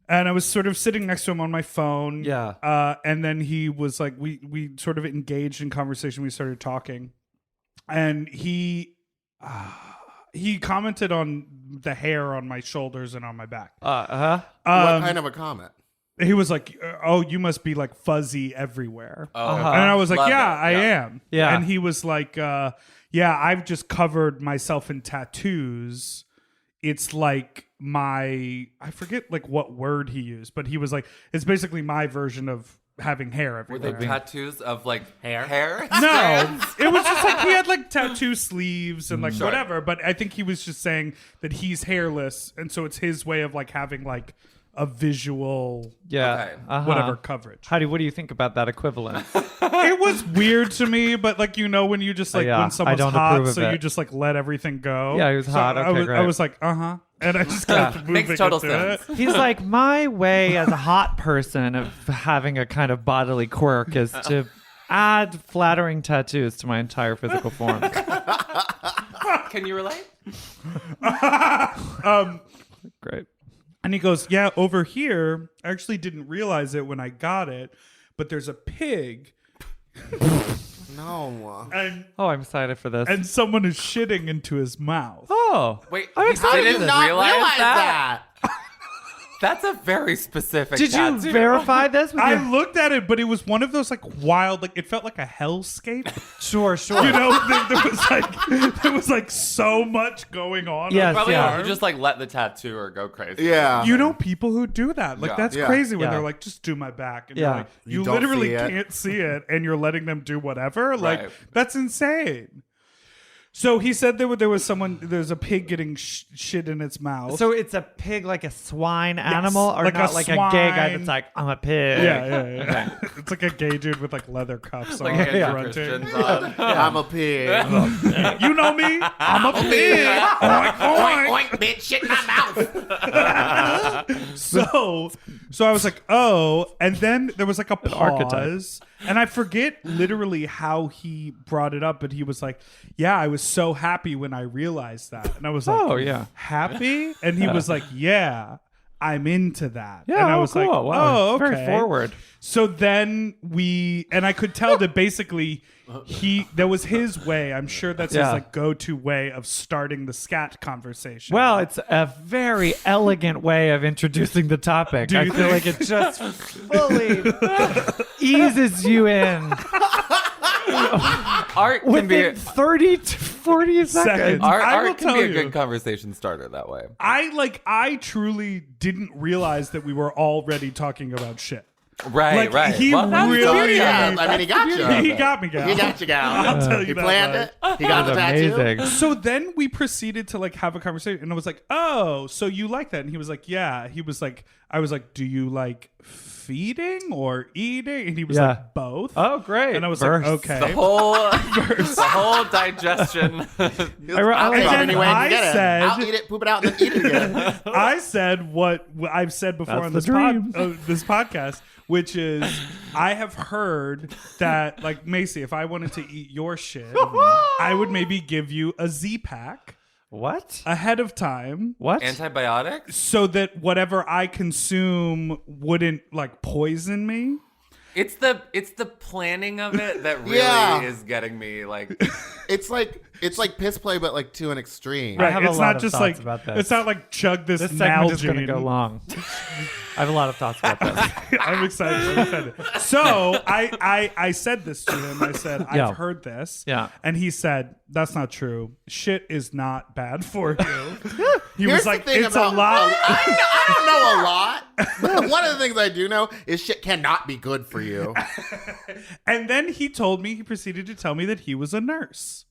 and I was sort of sitting next to him on my phone. Yeah. And then he was like, we sort of engaged in conversation. We started talking, and he commented on the hair on my shoulders and on my back. What kind of a comment? He was like, "Oh, you must be like fuzzy everywhere." Oh, And I was like, Love "Yeah, it. I am." Yeah. And he was like, "Yeah, I've just covered myself in tattoos. It's like I forget like what word he used, but he was like, it's basically my version of having hair Were everywhere." they tattoos of like hair? No, it was just like he had like tattoo sleeves and like Sure. whatever. But I think he was just saying that he's hairless, and so it's his way of like having like a visual Yeah. Okay. whatever coverage. What do you think about that equivalent? It was weird to me, but like when you just like yeah, when someone's I don't hot, approve of so it. you just like let everything go. Yeah, he was hot. Okay, I great. was like, and I just kept moving Makes total into sense. it. He's like, my way as a hot person of having a kind of bodily quirk is to add flattering tattoos to my entire physical form. Can you relate? Great. And he goes, "Yeah, over here, I actually didn't realize it when I got it, but there's a pig, No. and Oh, I'm excited for this. someone is shitting into his mouth." Oh, Wait, I'm you excited. didn't Not realize realize that? that. That's a very specific Did you tattoo. verify this? With I your... looked at it, but it was one of those like wild, like it felt like a hellscape. Sure. You know, there was like so much going on. Yes, Probably yeah. you just like let the tattooer go crazy. Yeah. You know people who do that. Like Yeah. that's Yeah. crazy when Yeah. they're like, just do my back. And Yeah. you're like, you don't literally see it. can't see it and you're letting them do whatever. Like Right. that's insane. So he said there's a pig getting shit in its mouth. So it's a pig, like a swine animal, or like not a like a gay guy swine. that's like, I'm a pig. yeah. It's like a gay dude with like leather cuffs Like on. Andrew grunting. Christian's on. I'm a pig. You know me? I'm a pig. Oink, oink. Oink, bitch, shit in my mouth. So I was like, oh, and then there was like a archetype. pause, and I forget literally how he brought it up, but he was like, yeah, I was so happy when I realized that. And I was like, Oh, yeah. happy? And he was like, yeah, I'm into that. Yeah, and I oh, was cool. like, Wow, oh, okay. very forward. So then and I could tell that basically that was his way. I'm sure that's his Yeah. like go-to way of starting the scat conversation. Well, it's a very elegant way of introducing the topic. Do I you feel like it just fully eases you in Art can be within 30 to 40 seconds. Seconds. I will art can tell be a you. good conversation starter that way. I truly didn't realize that we were already talking about shit. Right, Like, right. he Well, that's the really- beauty of Yeah, it. I mean, he got you. He got me, gal. He got you, gal. I'll tell you He that planned much. it. He got the tattoo. Amazing. So then we proceeded to like have a conversation, and I was like, "Oh, so you like that?" And he was like, "Yeah." He was like, "I was like, do you like feeding or eating?" And he was Yeah. like, "Both." Oh, great. And I was Verse. like, "Okay." The whole digestion. I'll like take it that. any way I I can get it. said- I'll eat it, poop it out, and then eat it again. I said what I've said before That's on the this podcast, which is I have heard that like Macy, if I wanted to eat your shit, I would maybe give you a Z-Pack What? ahead of time. What? Antibiotics? So that whatever I consume wouldn't like poison me. It's the planning of it that really Yeah. is getting me like It's like piss play, but like to an extreme. I have a It's lot not of just thoughts like about this. it's not like chug this, This segment is going to Nalgene. go long. I have a lot of thoughts about this. I'm excited. So I said this to him. I said, Yeah. I've heard this. Yeah. And he said, that's not true. Shit is not bad for you. He Here's was like, the thing it's about, a lot. I don't know a lot, but one of the things I do know is shit cannot be good for you. And then he proceeded to tell me that he was a nurse.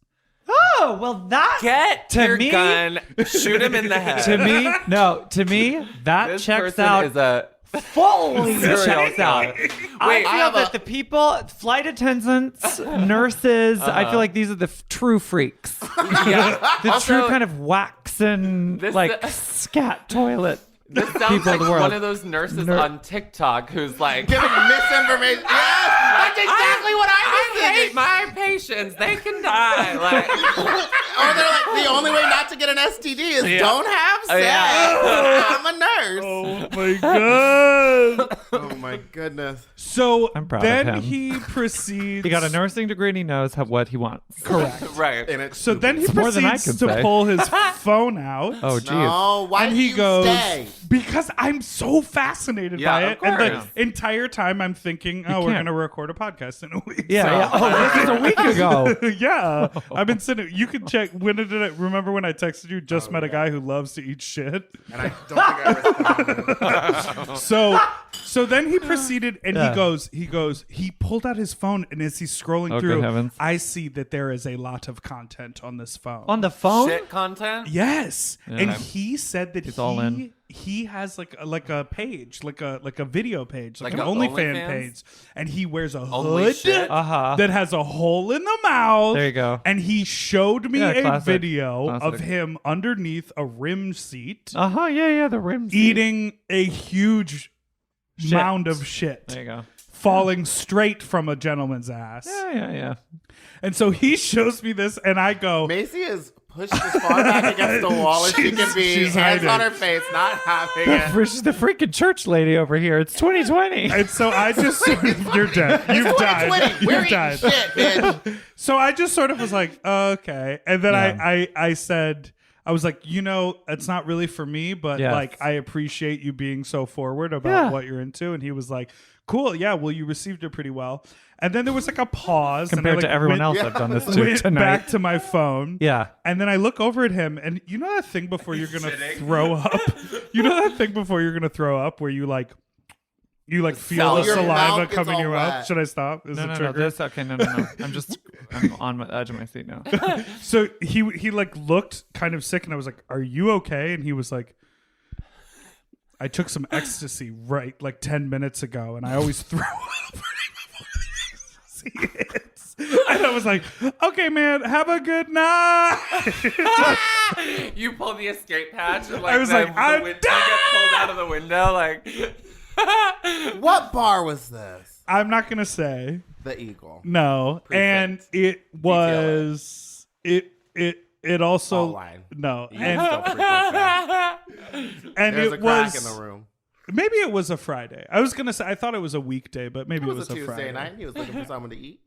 Oh, well, that get To your me- gun, shoot him in the head. to me, that this checks person out. is a fully Serial checks out. killer. I Wait, feel that the people, flight attendants, nurses, I feel like these are the true freaks. Yeah. The Also, true kind of waxen, This- scat toilet. This sounds people like of the world. one of those nurses on TikTok who's like, Giving misinformation. Yes, that's exactly what I was I hate thinking. my patients. They can die. Like, Or they're like, the only way not to get an STD is don't have sex. yeah. I'm a nurse. Oh my god. Oh my goodness. So I'm proud then of him. he proceeds. He got a nursing degree and he knows what he wants. Correct. right. And it's So then he more than I proceeds can to say. pull his phone out. Oh, geez. no, why And do he you goes, stay? because I'm so fascinated Yeah, by of it. And the course. entire time I'm thinking, oh, we're can't. going to record a podcast in a week. Yeah, So- yeah. Oh, this is a week ago. yeah. I've been sitting. You can check. When did I remember when I texted you? Just met a guy who loves to eat shit. And I don't think I responded. So then he proceeded and Yeah. he pulled out his phone, and as he's scrolling Oh, through, good heavens. I see that there is a lot of content on this phone. On the phone? Shit content? Yes, and he said that He's all in. he has like a page, like a video page, like Like an a OnlyFans OnlyFans? page, and he wears a Only hood shit? Uh-huh. that has a hole in the mouth. There you go. And he showed me Yeah, a classic. video of Classic. him underneath a rim seat Uh-huh, yeah, the rims. eating a huge Shit. mound of shit There you go. falling straight from a gentleman's ass. Yeah. And so he shows me this, and I go, Macy is pushed as far back against the wall as she can be. she's Hands hiding. on her face, not having it. She's the freaking church lady over here. It's 2020. and so I just sort of, you're dead. You've died. 2020. We're You've eating died. shit, bitch. So I just sort of was like, okay. And then Yeah. I said, I was like, it's not really for me, but Yes. like, I appreciate you being so forward about Yeah. what you're into. And he was like, cool. Yeah. Well, you received it pretty well. And then there was like a pause. and I, Compared to like, everyone went- else I've done this to Went tonight. back to my phone. Yeah. And then I look over at him, and you know that thing before you're gonna throw up? You know that thing before you're gonna throw up where you feel the Your saliva mouth come gets in your all mouth? wet. Should I stop? Is No, it no, no. trigger? This, okay, no. I'm on the edge of my seat now. So he like looked kind of sick, and I was like, "Are you okay?" And he was like, "I took some ecstasy right like 10 minutes ago, and I always throw up." See it. And I was like, "Okay, man, have a good night." You pull the escape hatch and I was like, I'm you get pulled out of the window. Like, What bar was this? I'm not gonna say. The Eagle. No, and it was it also All line. no, You and still freak like that. and There's it a crack was in the room. maybe it was a Friday. I was gonna say I thought it was a weekday, but maybe It it was a Tuesday Friday. night. He was looking for someone to eat.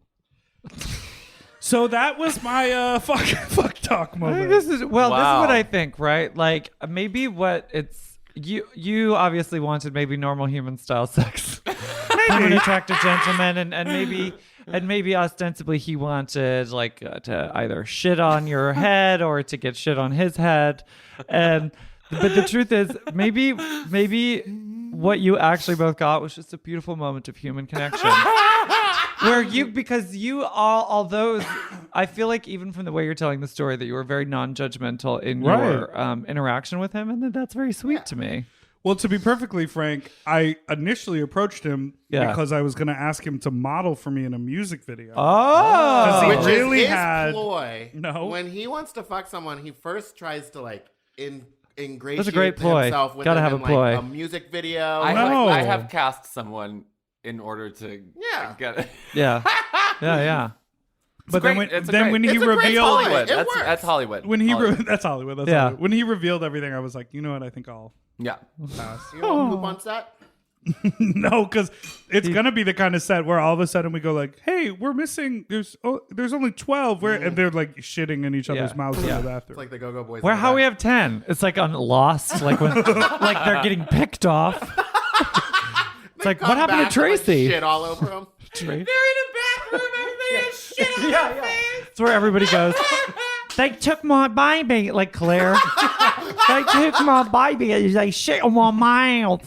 So that was my fuck talk I think moment. this is Wow. what I think, right? Like maybe what it's you obviously wanted maybe normal human style sex from an attractive gentleman, and maybe ostensibly he wanted like to either shit on your head or to get shit on his head, but the truth is maybe what you actually both got was just a beautiful moment of human connection. Where because you although I feel like even from the way you're telling the story that you were very non-judgmental in your interaction with him, and that's very sweet to me. Well, to be perfectly frank, I initially approached him because I was going to ask him to model for me in a music video. Oh, He Which really is his had- ploy. No. When he wants to fuck someone, he first tries to like ingratiate That's a great ploy. himself with Gotta them have in, a ploy. like, a music video. No. I have cast someone in order to Yeah. get it. yeah. But great. then when, It's a then great- when he it's a great revealed ploy. Hollywood. It That's works. Hollywood. when he Hollywood. that's Hollywood. That's Yeah. Hollywood. When he revealed everything, I was like, you know what? I think I'll Yeah. pass. You know poop on set? No, because it's gonna be the kind of set where all of a sudden we go like, "Hey, we're missing. There's only 12." And they're like shitting in each other's Yeah. mouths in Yeah. the bathroom. It's like the Go-Go Boys. Where in the how we back. have 10? It's like on Lost, like when like they're getting picked off. It's like Come what happened back to and, like, Tracy? shit all over him. They're in a bathroom. Everything is shit on their face. It's where everybody goes. They took my baby, like Claire. They took my baby. They shit on my mouth.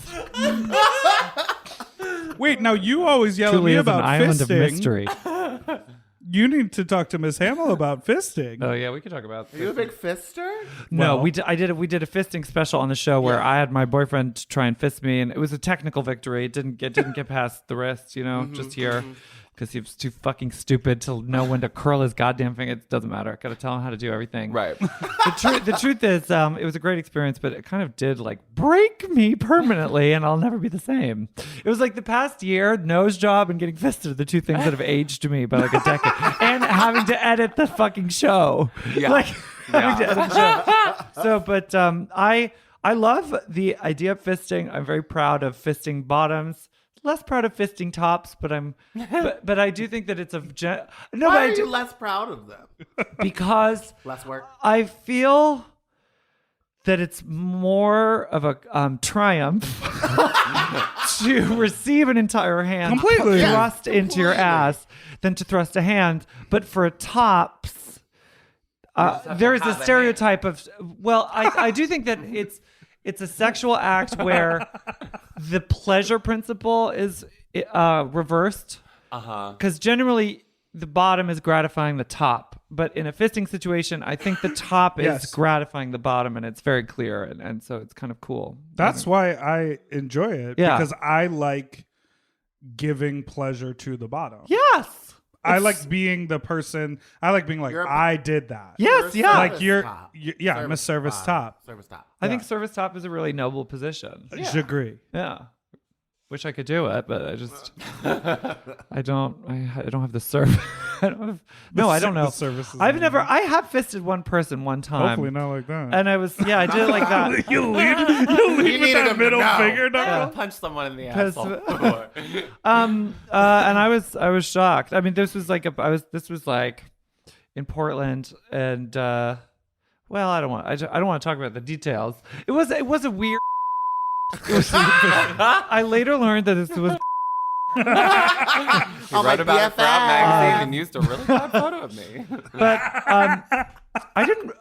Wait, now you always yell Truly at me is an about island fisting. of mystery. You need to talk to Miss Hammel about fisting. Oh yeah, we could talk about. Are you a big fister? No, Well- we did a fisting special on the show where I had my boyfriend try and fist me, and it was a technical victory. It didn't get past the wrist, just here. Because he was too fucking stupid to know when to curl his goddamn finger. It doesn't matter. Got to tell him how to do everything. Right. The truth is, it was a great experience, but it kind of did break me permanently, and I'll never be the same. It was the past year, nose job and getting fisted are the two things that have aged me by a decade, and having to edit the fucking show. Yeah. Having to edit the show. So, but I love the idea of fisting. I'm very proud of fisting bottoms. Less proud of fisting tops, but but I do think that it's Why but are I you do, less proud of them? because Less work? I feel that it's more of a triumph to receive an entire hand Completely. thrust into your Completely. ass than to thrust a hand. But for tops, there is a stereotype of. Well, I do think that it's a sexual act where the pleasure principle is reversed. Because generally the bottom is gratifying the top, but in a fisting situation, I think the top is Yes. gratifying the bottom, and it's very clear, and so it's kind of cool. That's why I enjoy it. Yeah. Because I like giving pleasure to the bottom. Yes. I like being the person. I like being You're a- I did that. Yes. You're a Yeah. Like service you're, top. yeah, I'm a service top. Service top. I think service top is a really noble position. J'agree. Yeah. Wish I could do it, but I just I don't have the service. I don't know. The service is I amazing. have fisted one person one time. Hopefully not like that. And I did it like that. you lead with needed that him to middle know. finger I now. punch someone in the 'Cause- asshole before. And I was shocked. I mean, this was in Portland, and well, I don't want to talk about the details. It was a weird. I later learned that this was. He Oh, wrote my about it for Out BFF. magazine and used a really bad photo of me. But I didn't.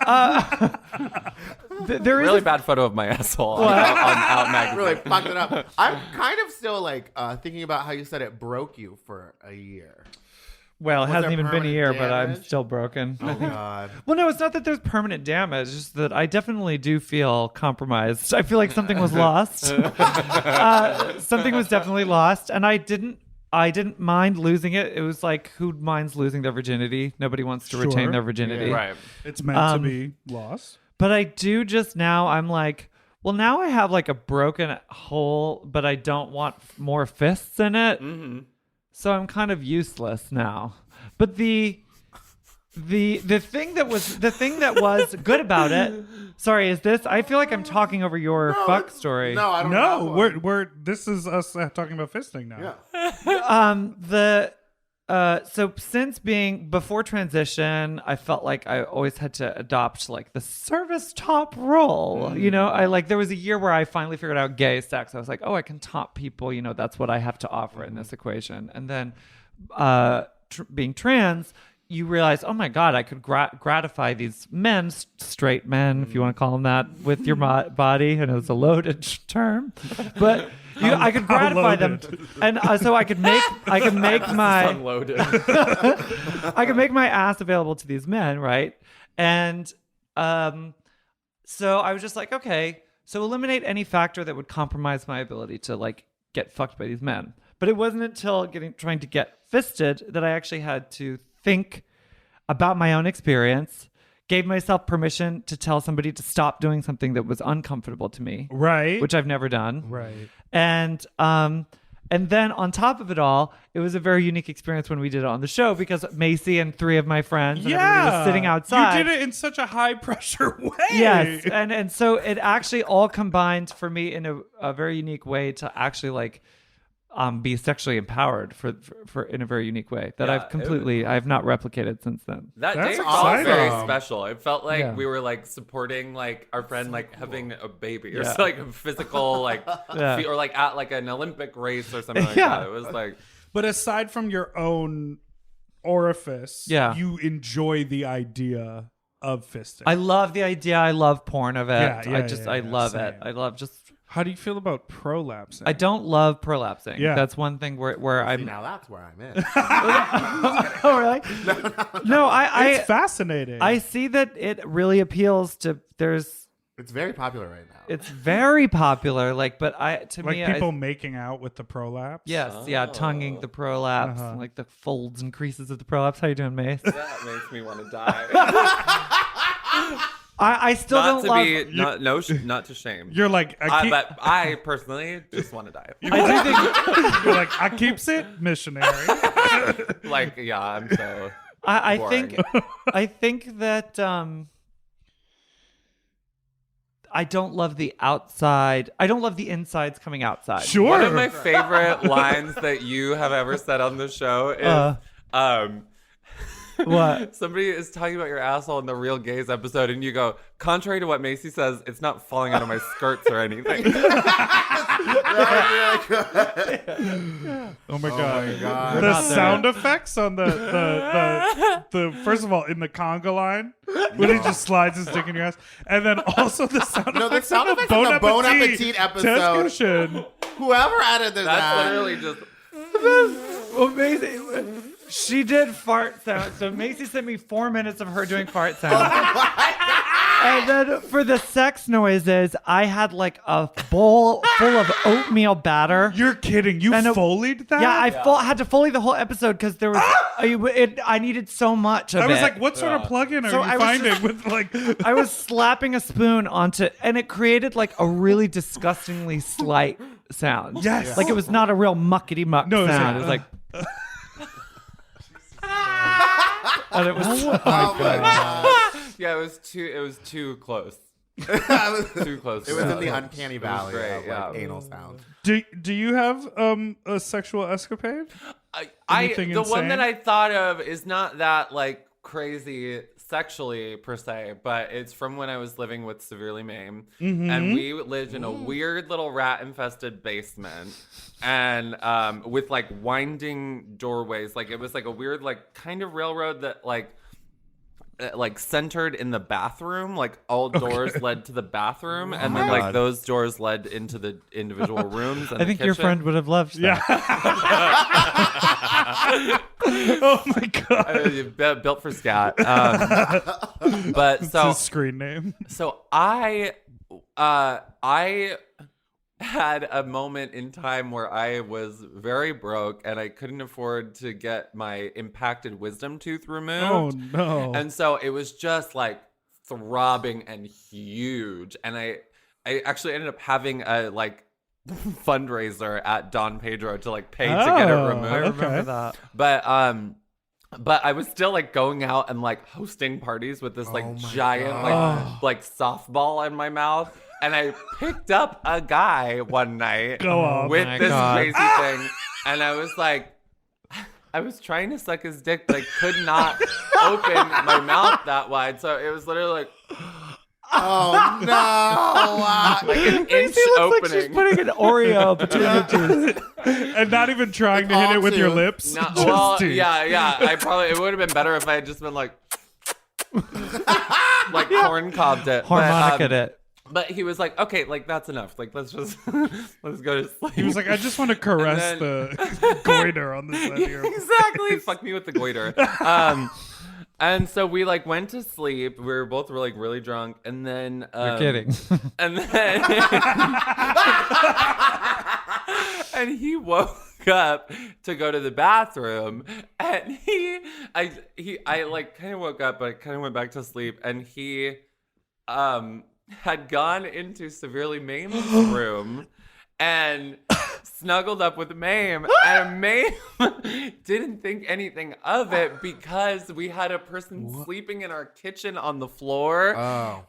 There is Really bad photo of my asshole on Out magazine. Really fucked it up. I'm kind of still thinking about how you said it broke you for a year. Well, it Was hasn't there even been a permanent year, but I'm damage? still broken. Oh God. Well, no, it's not that there's permanent damage. It's just that I definitely do feel compromised. I feel like something was lost. Something was definitely lost, and I didn't mind losing it. It was like, who minds losing their virginity? Nobody wants to retain Sure. their virginity. Right. It's meant to be lost. But I do just now. I'm like, well, now I have a broken hole, but I don't want more fists in it. Mm-hmm. So I'm kind of useless now. But the thing that was good about it. Sorry, is this? I feel like I'm talking over your fuck story. No, I don't No, know. we're this is us talking about fisting now. Yeah. So since being before transition, I felt like I always had to adopt the service top role. There was a year where I finally figured out gay sex. I was like, oh, I can top people. That's what I have to offer in this equation. And then being trans, you realize, oh my God, I could gratify these men, straight men, if you want to call them that, with your body. And it was a loaded term, but I could gratify them, and so I could make my Unloaded. I could make my ass available to these men, right? And so I was just like, okay, so eliminate any factor that would compromise my ability to get fucked by these men. But it wasn't until trying to get fisted that I actually had to think about my own experience, gave myself permission to tell somebody to stop doing something that was uncomfortable to me, Right. which I've never done. Right. And then on top of it all, it was a very unique experience when we did it on the show because Macy and three of my friends and everybody was sitting outside. You did it in such a high pressure way. Yes, and so it actually all combined for me in a very unique way to actually be sexually empowered for in a very unique way that Yeah, I have not replicated since then. That That's day felt very awesome. special. It felt like Yeah. we were supporting our friend having a baby or Yeah. a physical Yeah. or at an Olympic race or something like Yeah. that. It was But aside from your own orifice, Yeah. you enjoy the idea of fisting. I love the idea. I love porn of it. Yeah, I love same. it. I love just How do you feel about prolapsing? I don't love prolapsing. Yeah. That's one thing where I'm. Now that's where I'm in. Oh, really? No, It's fascinating. I see that it really appeals to. It's very popular right now. It's very popular. Like me, people making out with the prolapse. Yes, yeah, tonguing the prolapse, like the folds and creases of the prolapse. How you doing, Mace? That makes me want to die. I still not don't to love. be not to shame. You're like, But I personally just want to die. I do think. you're like, I keeps it missionary. Like, yeah, I'm so. I boring. think that I don't love the outside. I don't love the insides coming outside. Sure. One of my favorite lines that you have ever said on the show is, What? somebody is talking about your asshole in the Real Gays episode, and you go, contrary to what Macy says, it's not falling out of my skirts or anything. Oh my god! God. The sound effects on the first of all in the conga line when he just slides his dick in your ass, and then also the sound No, the effects sound of the effects in the Bon Appetit Appetit test episode. cushion. Whoever edited That's that. literally just. Well, Macy, she did fart sounds. So Macy sent me 4 minutes of her doing fart sounds. And then for the sex noises, I had like a bowl full of oatmeal batter. You're kidding? You And it- folied that? Yeah, I had to Foley the whole episode because there was I needed so much of it. I was like, what sort of plug-in are So you I was finding just- with like? I was slapping a spoon onto, and it created like a really disgustingly slight sound. Yes. Like it was not a real muckety muck No, it was sound. like, It was like. And it was Oh my God. Yeah, it was too close. It was Too close. in the uncanny valley great, of like yeah. anal sound. do you have a sexual escapade? Anything The one insane? that I thought of is not that like crazy sexually per se, but it's from when I was living with Severely Maimed, and we lived in a weird little rat-infested basement, and with like winding doorways. Like it was like a weird like kind of railroad that like centered in the bathroom, like all doors led to the bathroom, and then like those doors led into the individual rooms. And I think your friend would have loved that. Oh my god! built for Scat. But It's so his screen name. So I had a moment in time where I was very broke and I couldn't afford to get my impacted wisdom tooth removed. Oh no! And so it was just like throbbing and huge. And I actually ended up having a like fundraiser at Don Pedro to like pay to get it removed. I remember Okay. that. But I was still like going out and like hosting parties with this like giant like softball in my mouth. And I picked up a guy one night Go on. with my this God. crazy thing. And I was like, I was trying to suck his dick, but I could not open my mouth that wide. So it was literally like Oh no! an inch Macy looks opening. like she's putting an Oreo between her teeth. And not even trying to hit it with your All lips. No, Just well, teeth. yeah. It would have been better if I had just been like corn cobbed it. Harmonica'd it. But he was like, okay, like that's enough. Like let's just let's go to sleep. He was like, I just want to caress then- the goiter on the side of your Exactly. Fuck me with the goiter. And so we like went to sleep. We were both like really drunk, and then You're kidding. And then and he woke up to go to the bathroom, and I like kind of woke up, but I kind of went back to sleep, and he had gone into Severely Maimed's room and snuggled up with Mame, and Mame didn't think anything of it because we had a person sleeping in our kitchen on the floor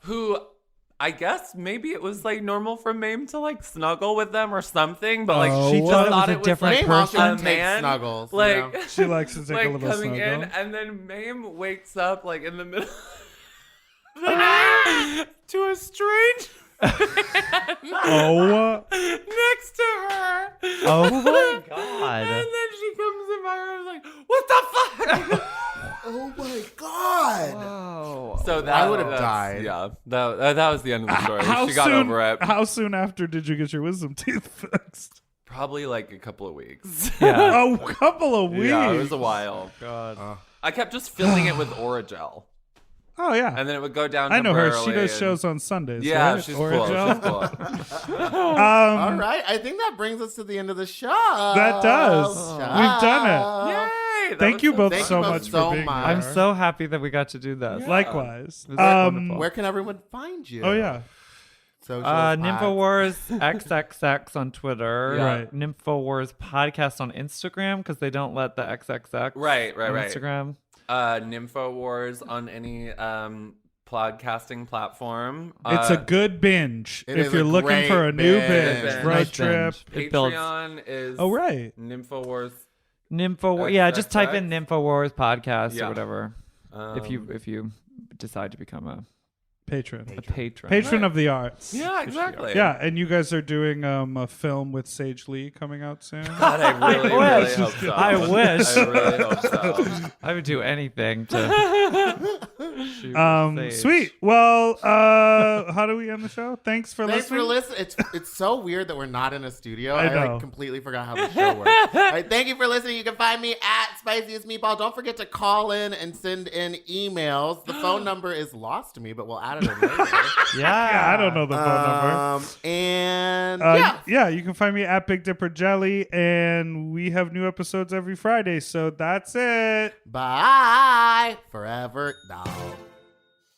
who I guess maybe it was like normal for Mame to like snuggle with them or something, but like She thought it was a like, different Mame person. also a takes man, snuggles. like you know? She likes to take like a little coming snuggle. in, and then Mame wakes up like in the middle of the night to a strange Oh, next to her. Oh my And God. then she comes in my room like, what the fuck? Oh my god! Oh. So I that would have died. Yeah, that was the end of the story. She got over it. How soon after did you get your wisdom teeth fixed? Probably like a couple of weeks. A couple of weeks. Yeah, it was a while. God. I kept just filling it with Oragel. Oh yeah. And then it would go down I know her. temporarily She does and- shows on Sundays. Yeah, right? she's Oragel. cool. She's cool. All right. I think that brings us to the end of the show. That does. We've done it. Yay! that Thank was you both Thank so you both much so for being much. here. I'm so happy that we got to do this. Likewise. It was wonderful. Where can everyone find you? Oh yeah. Socials, Nymphowars XXX on Twitter. Yeah. Right. Nymphowars podcast on Instagram because they don't let the XXX Right. on Right. Instagram. Nymphowars on any podcasting platform. It's a good binge it if is you're a looking great for a new binge. binge. Nice Road binge. trip. It builds- Patreon is Oh right. Nymphowars. Nymphowars. Yeah, just type in XXX. Nymphowars podcast Yeah. or whatever. If Um, you decide to become a Patron. patron. Patron of the arts. Yeah, exactly. Yeah, and you guys are doing a film with Sage Lee coming out soon. God, I really, I really wish. hope so. I wish. I really hope so. I would do anything to shoot Sage. Sweet. Well, how do we end the show? Thanks for Thanks listening. for listening. It's so weird that we're not in a studio. I know. like completely forgot how the show works. All right, thank you for listening. You can find me at Spiciest Meatball. Don't forget to call in and send in emails. The phone number is lost to me, but we'll add it in later. Yeah. I don't know the phone number. And Yeah, you can find me at Big Dipper Jelly, and we have new episodes every Friday. So that's it. Bye. Forever Dog.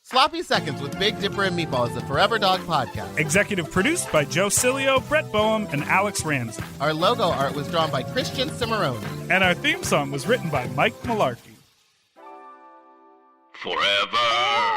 Sloppy Seconds with Big Dipper and Meatball is a Forever Dog podcast. Executive produced by Joe Cilio, Brett Boehm, and Alex Ramsey. Our logo art was drawn by Christian Cimarroni. And our theme song was written by Mike Malarkey. Forever